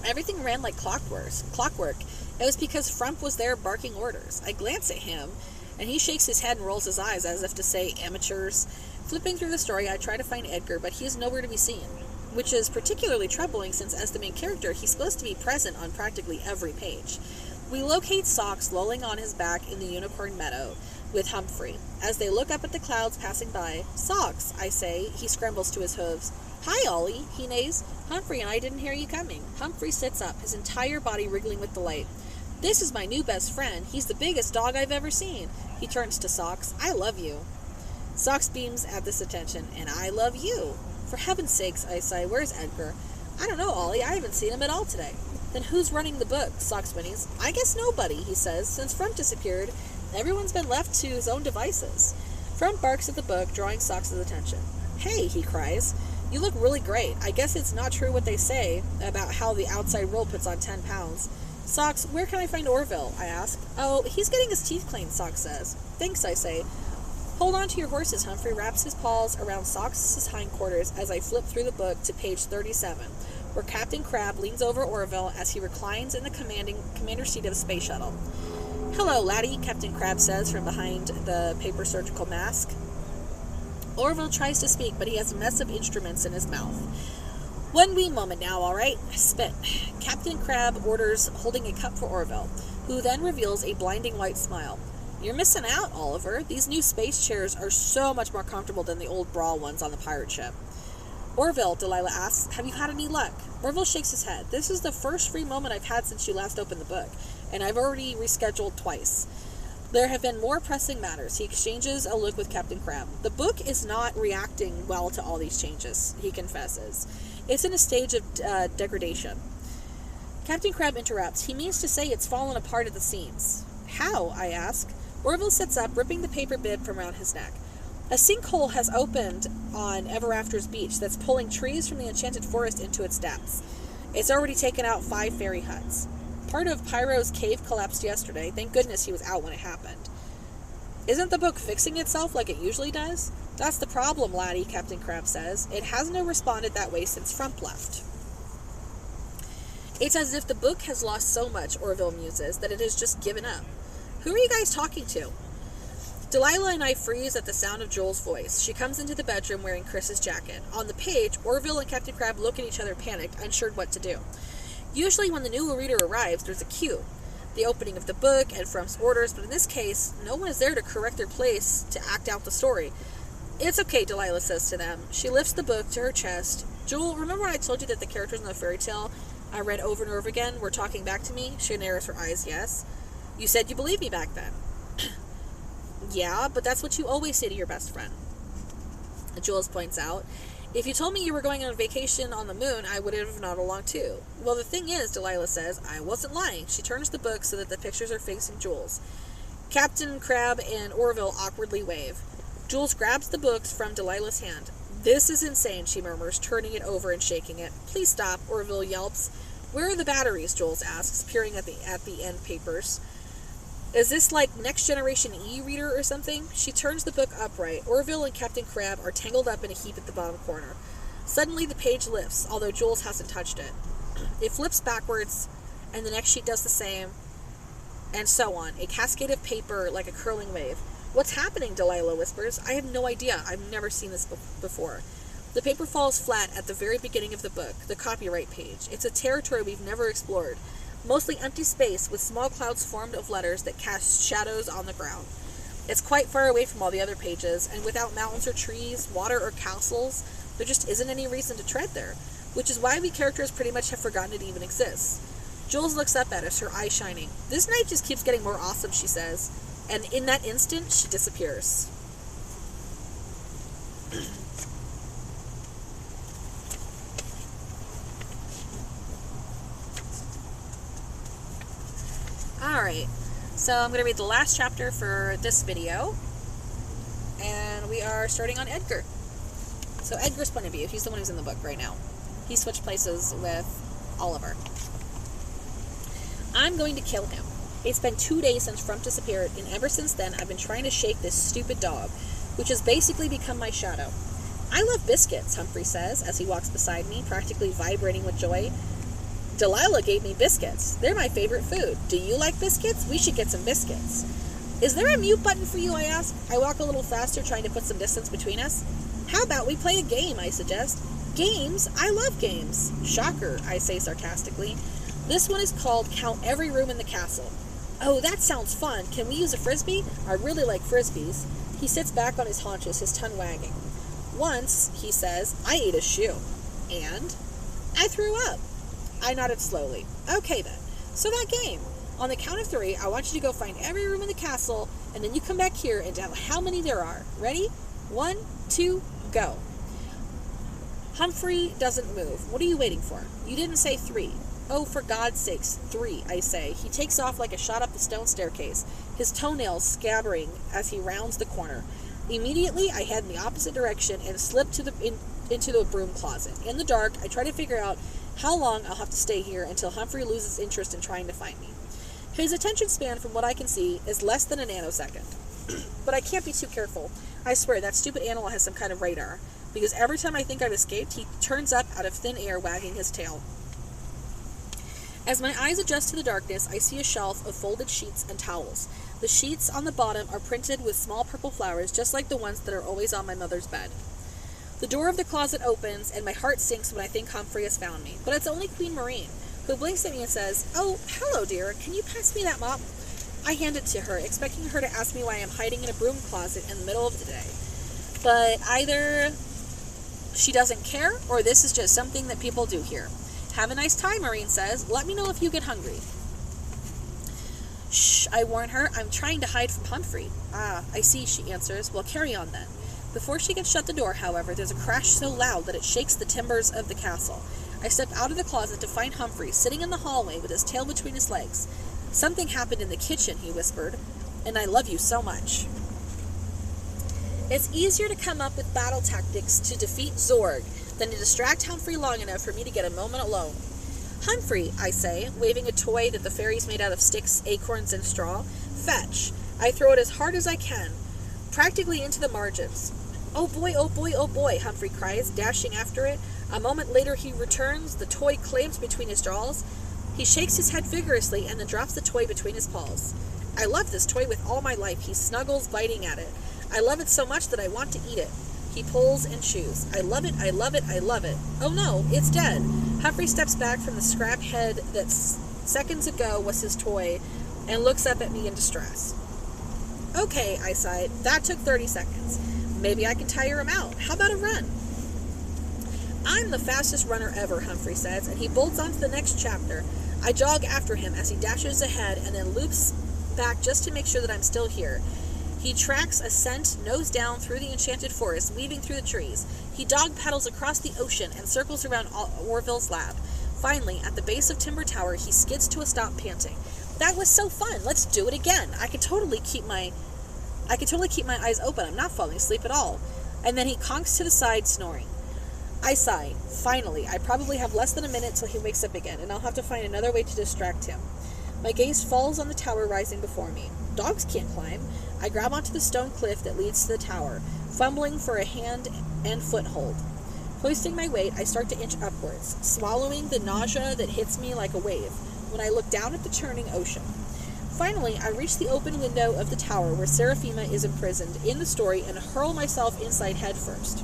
everything ran like clockwork. It was because Frump was there barking orders. I glance at him, and he shakes his head and rolls his eyes as if to say, amateurs. Flipping through the story, I try to find Edgar, but he is nowhere to be seen, which is particularly troubling since as the main character, he's supposed to be present on practically every page. We locate Socks lolling on his back in the Unicorn Meadow with Humphrey. As they look up at the clouds passing by, Socks, I say. He scrambles to his hooves. Hi, Ollie, he neighs. Humphrey and I didn't hear you coming. Humphrey sits up, his entire body wriggling with delight. This is my new best friend. He's the biggest dog I've ever seen. He turns to Socks. I love you. Socks beams at this attention. And I love you. For heaven's sakes, I sigh. Where's Edgar? I don't know, Ollie. I haven't seen him at all today. Then who's running the book? Socks whinnies. I guess nobody, he says. Since Frump disappeared, everyone's been left to his own devices. Frump barks at the book, drawing Socks' attention. Hey, he cries. You look really great. I guess it's not true what they say about how the outside world puts on 10 pounds. Socks, where can I find Orville? I ask. Oh, he's getting his teeth cleaned, Socks says. Thanks, I say. Hold on to your horses, Humphrey wraps his paws around Socks' hindquarters as I flip through the book to page 37, where Captain Crab leans over Orville as he reclines in the commander's seat of the space shuttle. Hello, laddie, Captain Crab says from behind the paper surgical mask. Orville tries to speak, but he has a mess of instruments in his mouth. One wee moment now, all right? Spit. Captain Crab orders, holding a cup for Orville, who then reveals a blinding white smile. You're missing out, Oliver. These new space chairs are so much more comfortable than the old brawl ones on the pirate ship. Orville, Delilah asks, have you had any luck? Orville shakes his head. This is the first free moment I've had since you last opened the book, and I've already rescheduled twice. There have been more pressing matters. He exchanges a look with Captain Crab. The book is not reacting well to all these changes, he confesses. It's in a stage of degradation. Captain Crab interrupts. He means to say it's fallen apart at the seams. How? I ask. Orville sits up, ripping the paper bib from around his neck. A sinkhole has opened on Ever After's beach that's pulling trees from the Enchanted Forest into its depths. It's already taken out 5 fairy huts. Part of Pyro's cave collapsed yesterday. Thank goodness he was out when it happened. Isn't the book fixing itself like it usually does? That's the problem, laddie, Captain Crab says. It hasn't responded that way since Frump left. It's as if the book has lost so much, Orville muses, that it has just given up. Who are you guys talking to? Delilah and I freeze at the sound of Joel's voice. She comes into the bedroom wearing Chris's jacket. On the page, Orville and Captain Crab look at each other panicked, unsure what to do. Usually when the new reader arrives, there's a cue. The opening of the book and Frump's orders, but in this case, no one is there to correct their place to act out the story. It's okay, Delilah says to them. She lifts the book to her chest. Joel, remember when I told you that the characters in the fairy tale I read over and over again were talking back to me? She narrows her eyes, yes. You said you believed me back then. Yeah, but that's what you always say to your best friend. Jules points out, if you told me you were going on vacation on the moon, I would have nodded along too. Well, the thing is, Delilah says, I wasn't lying. She turns the book so that the pictures are facing Jules. Captain Crab and Orville awkwardly wave. Jules grabs the books from Delilah's hand. This is insane, she murmurs, turning it over and shaking it. Please stop, Orville yelps. Where are the batteries? Jules asks, peering at the end papers. Is this like Next Generation e-reader or something? She turns the book upright. Orville and Captain Crab are tangled up in a heap at the bottom corner. Suddenly the page lifts, although Jules hasn't touched it. It flips backwards, and the next sheet does the same, and so on. A cascade of paper like a curling wave. What's happening? Delilah whispers. I have no idea. I've never seen this before. The paper falls flat at the very beginning of the book, the copyright page. It's a territory we've never explored. Mostly empty space with small clouds formed of letters that cast shadows on the ground. It's quite far away from all the other pages, and without mountains or trees, water or castles, there just isn't any reason to tread there, which is why we characters pretty much have forgotten it even exists. Jules looks up at us, her eyes shining. This night just keeps getting more awesome, she says, and in that instant, she disappears. Alright, so I'm going to read the last chapter for this video, and we are starting on Edgar. So Edgar's point of view, he's the one who's in the book right now. He switched places with Oliver. I'm going to kill him. It's been 2 days since Frump disappeared, and ever since then I've been trying to shake this stupid dog, which has basically become my shadow. I love biscuits, Humphrey says, as he walks beside me, practically vibrating with joy. Delilah gave me biscuits. They're my favorite food. Do you like biscuits? We should get some biscuits. Is there a mute button for you, I ask. I walk a little faster, trying to put some distance between us. How about we play a game, I suggest. Games? I love games. Shocker, I say sarcastically. This one is called Count Every Room in the Castle. Oh, that sounds fun. Can we use a frisbee? I really like frisbees. He sits back on his haunches, his tongue wagging. Once, he says, I ate a shoe. And? I threw up. I nodded slowly. Okay then. So that game. On the count of 3, I want you to go find every room in the castle, and then you come back here and tell how many there are. Ready? 1, 2, go. Humphrey doesn't move. What are you waiting for? You didn't say 3. Oh, for God's sakes, 3, I say. He takes off like a shot up the stone staircase, his toenails scabbering as he rounds the corner. Immediately, I head in the opposite direction and slip into the broom closet. In the dark, I try to figure out how long I'll have to stay here until Humphrey loses interest in trying to find me. His attention span, from what I can see, is less than a nanosecond. But I can't be too careful. I swear, that stupid animal has some kind of radar, because every time I think I've escaped, he turns up out of thin air, wagging his tail. As my eyes adjust to the darkness, I see a shelf of folded sheets and towels. The sheets on the bottom are printed with small purple flowers, just like the ones that are always on my mother's bed. The door of the closet opens, and my heart sinks when I think Humphrey has found me. But it's only Queen Maureen, who blinks at me and says, "Oh, hello, dear. Can you pass me that mop?" I hand it to her, expecting her to ask me why I'm hiding in a broom closet in the middle of the day. But either she doesn't care, or this is just something that people do here. Have a nice time, Maureen says. Let me know if you get hungry. Shh, I warn her. I'm trying to hide from Humphrey. Ah, I see, she answers. Well, carry on then. Before she can shut the door, however, there's a crash so loud that it shakes the timbers of the castle. I step out of the closet to find Humphrey sitting in the hallway with his tail between his legs. Something happened in the kitchen, he whispered, and I love you so much. It's easier to come up with battle tactics to defeat Zorg than to distract Humphrey long enough for me to get a moment alone. Humphrey, I say, waving a toy that the fairies made out of sticks, acorns, and straw. Fetch. I throw it as hard as I can, practically into the margins. Oh boy, oh boy, oh boy, Humphrey cries, dashing after it. A moment later he returns, the toy clamps between his jaws. He shakes his head vigorously and then drops the toy between his paws. I love this toy with all my life. He snuggles, biting at it. I love it so much that I want to eat it. He pulls and chews. I love it, I love it, I love it. Oh no, it's dead. Humphrey steps back from the scrap head that seconds ago was his toy and looks up at me in distress. Okay, I sighed. That took 30 seconds. Maybe I can tire him out. How about a run? I'm the fastest runner ever, Humphrey says, and he bolts on to the next chapter. I jog after him as he dashes ahead and then loops back just to make sure that I'm still here. He tracks a scent nose down through the enchanted forest, weaving through the trees. He dog paddles across the ocean and circles around Orville's lab. Finally, at the base of Timber Tower, he skids to a stop, panting. That was so fun. Let's do it again. I could totally keep my eyes open. I'm not falling asleep at all. And then he conks to the side, snoring. I sigh. Finally, I probably have less than a minute till he wakes up again, and I'll have to find another way to distract him. My gaze falls on the tower rising before me. Dogs can't climb. I grab onto the stone cliff that leads to the tower, fumbling for a hand and foothold. Hoisting my weight, I start to inch upwards, swallowing the nausea that hits me like a wave when I look down at the churning ocean. Finally, I reach the open window of the tower where Seraphima is imprisoned in the story and hurl myself inside headfirst,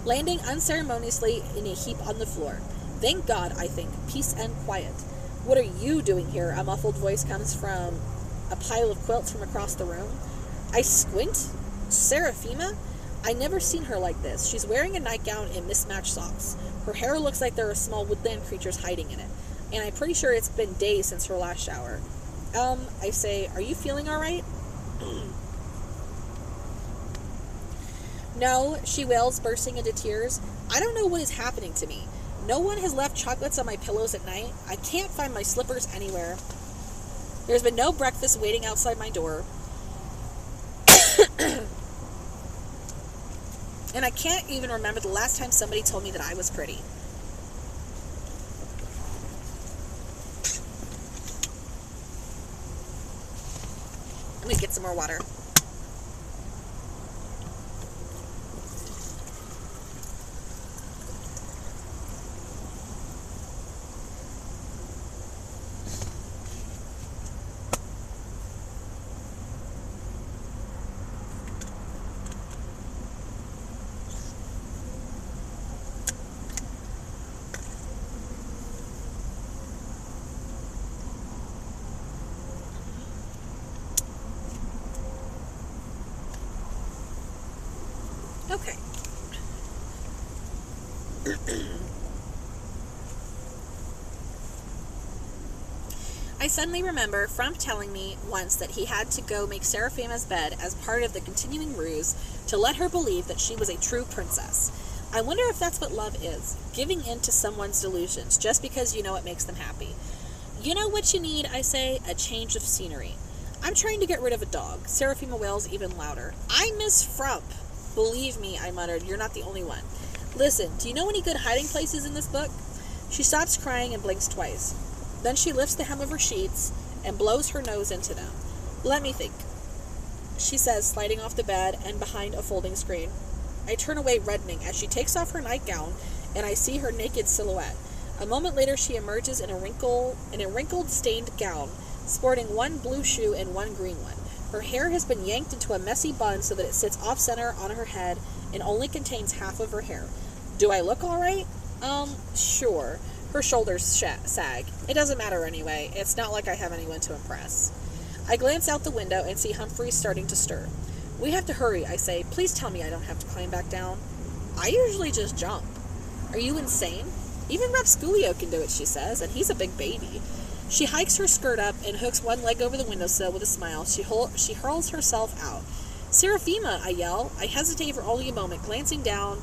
landing unceremoniously in a heap on the floor. Thank God, I think. Peace and quiet. What are you doing here? A muffled voice comes from a pile of quilts from across the room. I squint. Seraphima? I never seen her like this. She's wearing a nightgown and mismatched socks. Her hair looks like there are small woodland creatures hiding in it. And I'm pretty sure it's been days since her last shower. I say, are you feeling all right? No, she wails, bursting into tears. I don't know what is happening to me. No one has left chocolates on my pillows at night. I can't find my slippers anywhere. There's been no breakfast waiting outside my door. And I can't even remember the last time somebody told me that I was pretty. Let me get some more water. Okay. I suddenly remember Frump telling me once that he had to go make Seraphima's bed as part of the continuing ruse to let her believe that she was a true princess. I wonder if that's what love is, giving in to someone's delusions just because you know it makes them happy. You know what you need, I say? A change of scenery. I'm trying to get rid of a dog. Seraphima wails even louder. I miss Frump. Believe me, I muttered, you're not the only one. Listen, do you know any good hiding places in this book? She stops crying and blinks twice. Then she lifts the hem of her sheets and blows her nose into them. Let me think, she says, sliding off the bed and behind a folding screen. I turn away reddening as she takes off her nightgown and I see her naked silhouette. A moment later she emerges in a wrinkled stained gown, sporting one blue shoe and one green one. Her hair has been yanked into a messy bun so that it sits off-center on her head and only contains half of her hair. Do I look all right? Sure. Her shoulders sag. It doesn't matter anyway. It's not like I have anyone to impress. I glance out the window and see Humphrey starting to stir. We have to hurry, I say. Please tell me I don't have to climb back down. I usually just jump. Are you insane? Even Rapsculio can do it, she says, and he's a big baby. She hikes her skirt up and hooks one leg over the windowsill with a smile. She hurls herself out. Seraphima, I yell. I hesitate for only a moment, glancing down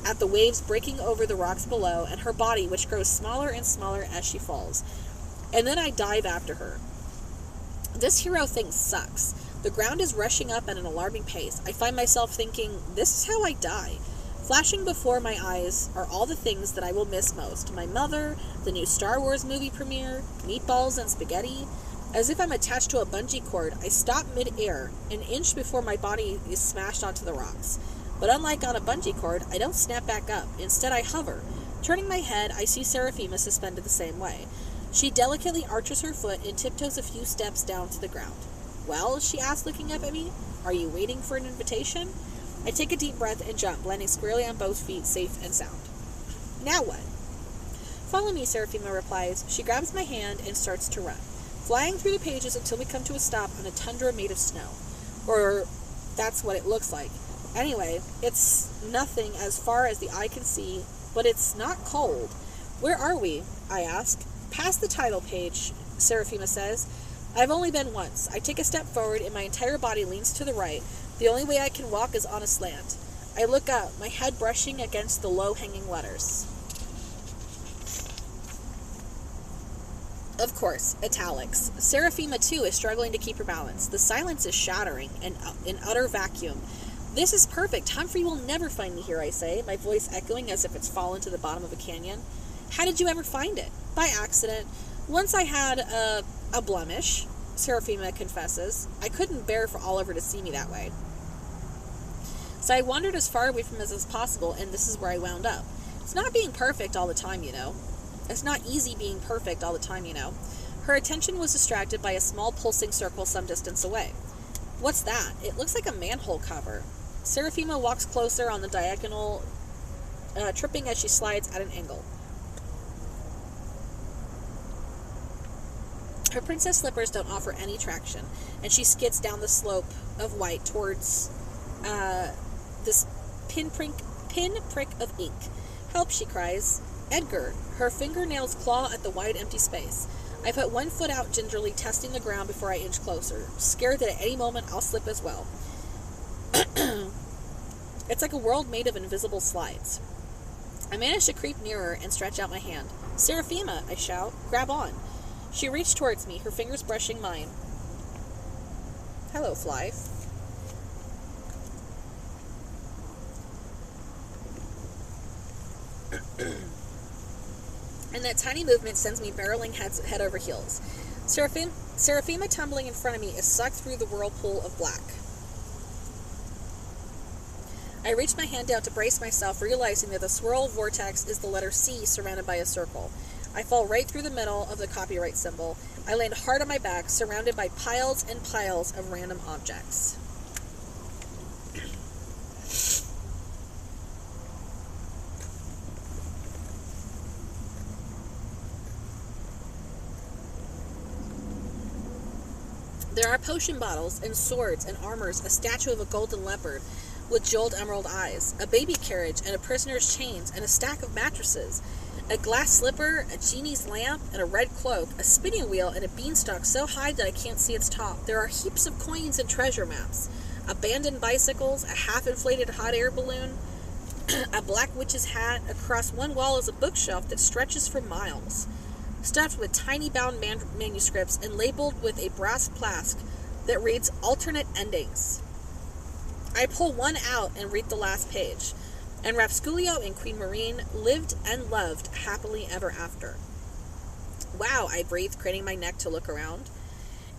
at the waves breaking over the rocks below and her body, which grows smaller and smaller as she falls. And then I dive after her. This hero thing sucks. The ground is rushing up at an alarming pace. I find myself thinking, this is how I die. Flashing before my eyes are all the things that I will miss most. My mother, the new Star Wars movie premiere, meatballs and spaghetti. As if I'm attached to a bungee cord, I stop mid-air, an inch before my body is smashed onto the rocks. But unlike on a bungee cord, I don't snap back up. Instead, I hover. Turning my head, I see Seraphima suspended the same way. She delicately arches her foot and tiptoes a few steps down to the ground. Well, she asks, looking up at me, are you waiting for an invitation? I take a deep breath and jump, landing squarely on both feet, safe and sound. Now what? Follow me, Seraphima replies. She grabs my hand and starts to run, flying through the pages until we come to a stop on a tundra made of snow. Or that's what it looks like. Anyway, it's nothing as far as the eye can see, but it's not cold. Where are we? I ask. Past the title page, Seraphima says. I've only been once. I take a step forward and my entire body leans to the right. The only way I can walk is on a slant. I look up, my head brushing against the low-hanging letters. Of course, italics. Seraphima, too, is struggling to keep her balance. The silence is shattering, an utter vacuum. This is perfect. Humphrey will never find me here, I say, my voice echoing as if it's fallen to the bottom of a canyon. How did you ever find it? By accident. Once I had a blemish, Seraphima confesses. I couldn't bear for Oliver to see me that way. So I wandered as far away from us as possible, and this is where I wound up. It's not being perfect all the time, you know. It's not easy being perfect all the time, you know. Her attention was distracted by a small pulsing circle some distance away. What's that? It looks like a manhole cover. Seraphima walks closer on the diagonal, tripping as she slides at an angle. Her princess slippers don't offer any traction, and she skids down the slope of white towards this pinprick of ink. Help, she cries. Edgar. Her fingernails claw at the wide empty space. I put one foot out gingerly, testing the ground before I inch closer, scared that at any moment I'll slip as well. It's like a world made of invisible slides. I manage to creep nearer and stretch out my hand. Seraphima, I shout. Grab on. She reached towards me, her fingers brushing mine. Hello, Fly. that tiny movement sends me barreling head over heels. Seraphima tumbling in front of me is sucked through the whirlpool of black. I reach my hand out to brace myself, realizing that the swirl vortex is the letter C surrounded by a circle. I fall right through the middle of the copyright symbol. I land hard on my back, surrounded by piles and piles of random objects. There are potion bottles and swords and armors, a statue of a golden leopard with jeweled emerald eyes, a baby carriage and a prisoner's chains, and a stack of mattresses, a glass slipper, a genie's lamp, and a red cloak, a spinning wheel, and a beanstalk so high that I can't see its top. There are heaps of coins and treasure maps, abandoned bicycles, a half-inflated hot air balloon, a black witch's hat. Across one wall is a bookshelf that stretches for miles, stuffed with tiny bound manuscripts and labeled with a brass plaque that reads alternate endings. I pull one out and read the last page. And Rapsculio and Queen Marine lived and loved happily ever after. Wow, I breathe, craning my neck to look around.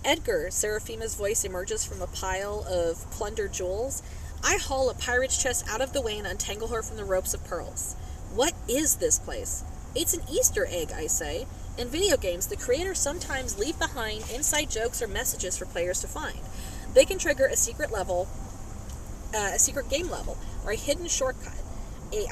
Edgar, Seraphima's voice emerges from a pile of plundered jewels. I haul a pirate's chest out of the way and untangle her from the ropes of pearls. What is this place? It's an Easter egg, I say. In video games, the creators sometimes leave behind inside jokes or messages for players to find. They can trigger a secret game level, or a hidden shortcut.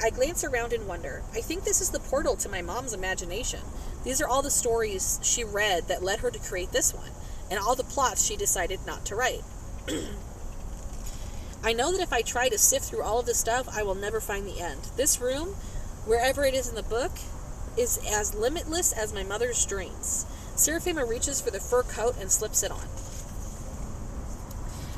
I glance around in wonder. I think this is the portal to my mom's imagination. These are all the stories she read that led her to create this one, and all the plots she decided not to write. I know that if I try to sift through all of this stuff, I will never find the end. This room, wherever it is in the book, is as limitless as my mother's dreams. Seraphima reaches for the fur coat and slips it on.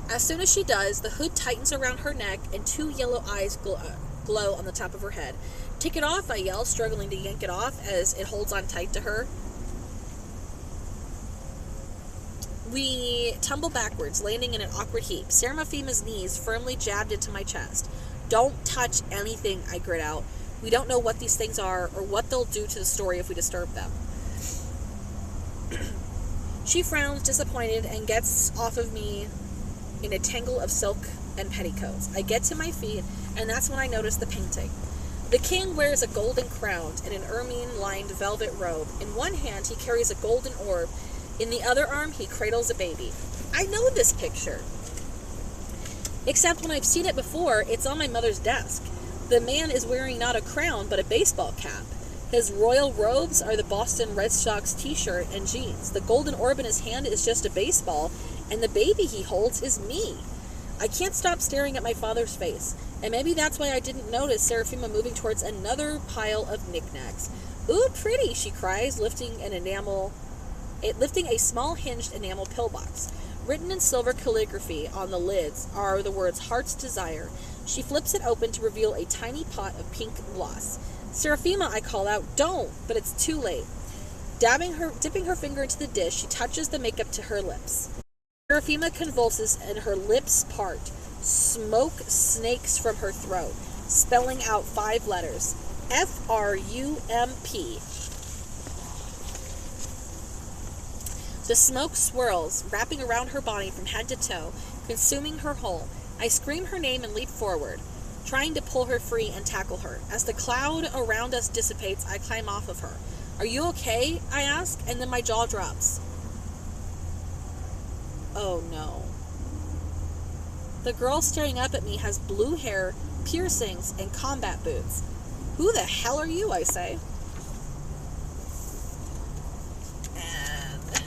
As soon as she does, the hood tightens around her neck and two yellow eyes glow on the top of her head. "Take it off," I yell, struggling to yank it off as it holds on tight to her. We tumble backwards, landing in an awkward heap. Seraphima's knees firmly jabbed into my chest. "Don't touch anything," I grit out. "We don't know what these things are or what they'll do to the story if we disturb them." She frowns, disappointed, and gets off of me in a tangle of silk and petticoats. I get to my feet, and that's when I notice the painting. The king wears a golden crown and an ermine-lined velvet robe. In one hand, he carries a golden orb. In the other arm, he cradles a baby. I know this picture. Except when I've seen it before, it's on my mother's desk. The man is wearing not a crown, but a baseball cap. His royal robes are the Boston Red Sox t-shirt and jeans. The golden orb in his hand is just a baseball, and the baby he holds is me. I can't stop staring at my father's face, and maybe that's why I didn't notice Seraphima moving towards another pile of knickknacks. "Ooh, pretty," she cries, lifting a small hinged enamel pillbox. Written in silver calligraphy on the lids are the words "Heart's Desire." She flips it open to reveal a tiny pot of pink gloss. "Seraphima," I call out, "don't," but it's too late. Dipping her finger into the dish, she touches the makeup to her lips. Seraphima convulses and her lips part. Smoke snakes from her throat, spelling out 5 letters. F-R-U-M-P. The smoke swirls, wrapping around her body from head to toe, consuming her whole. I scream her name and leap forward, trying to pull her free and tackle her. As the cloud around us dissipates, I climb off of her. "Are you okay?" I ask, and then my jaw drops. Oh no. The girl staring up at me has blue hair, piercings, and combat boots. "Who the hell are you?" I say. And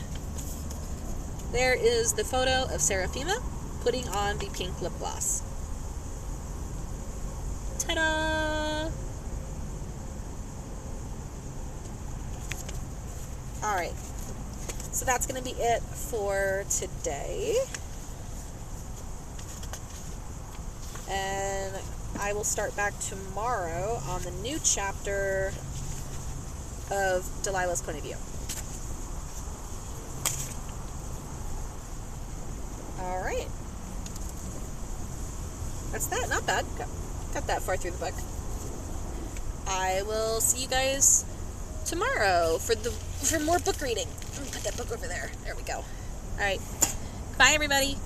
there is the photo of Seraphima putting on the pink lip gloss. Ta-da! Alright. So that's going to be it for today. And I will start back tomorrow on the new chapter of Delilah's point of view. Alright. That's that. Not bad. Got that far through the book. I will see you guys tomorrow for more book reading. I'm gonna put that book over there. There we go. All right. Bye, everybody.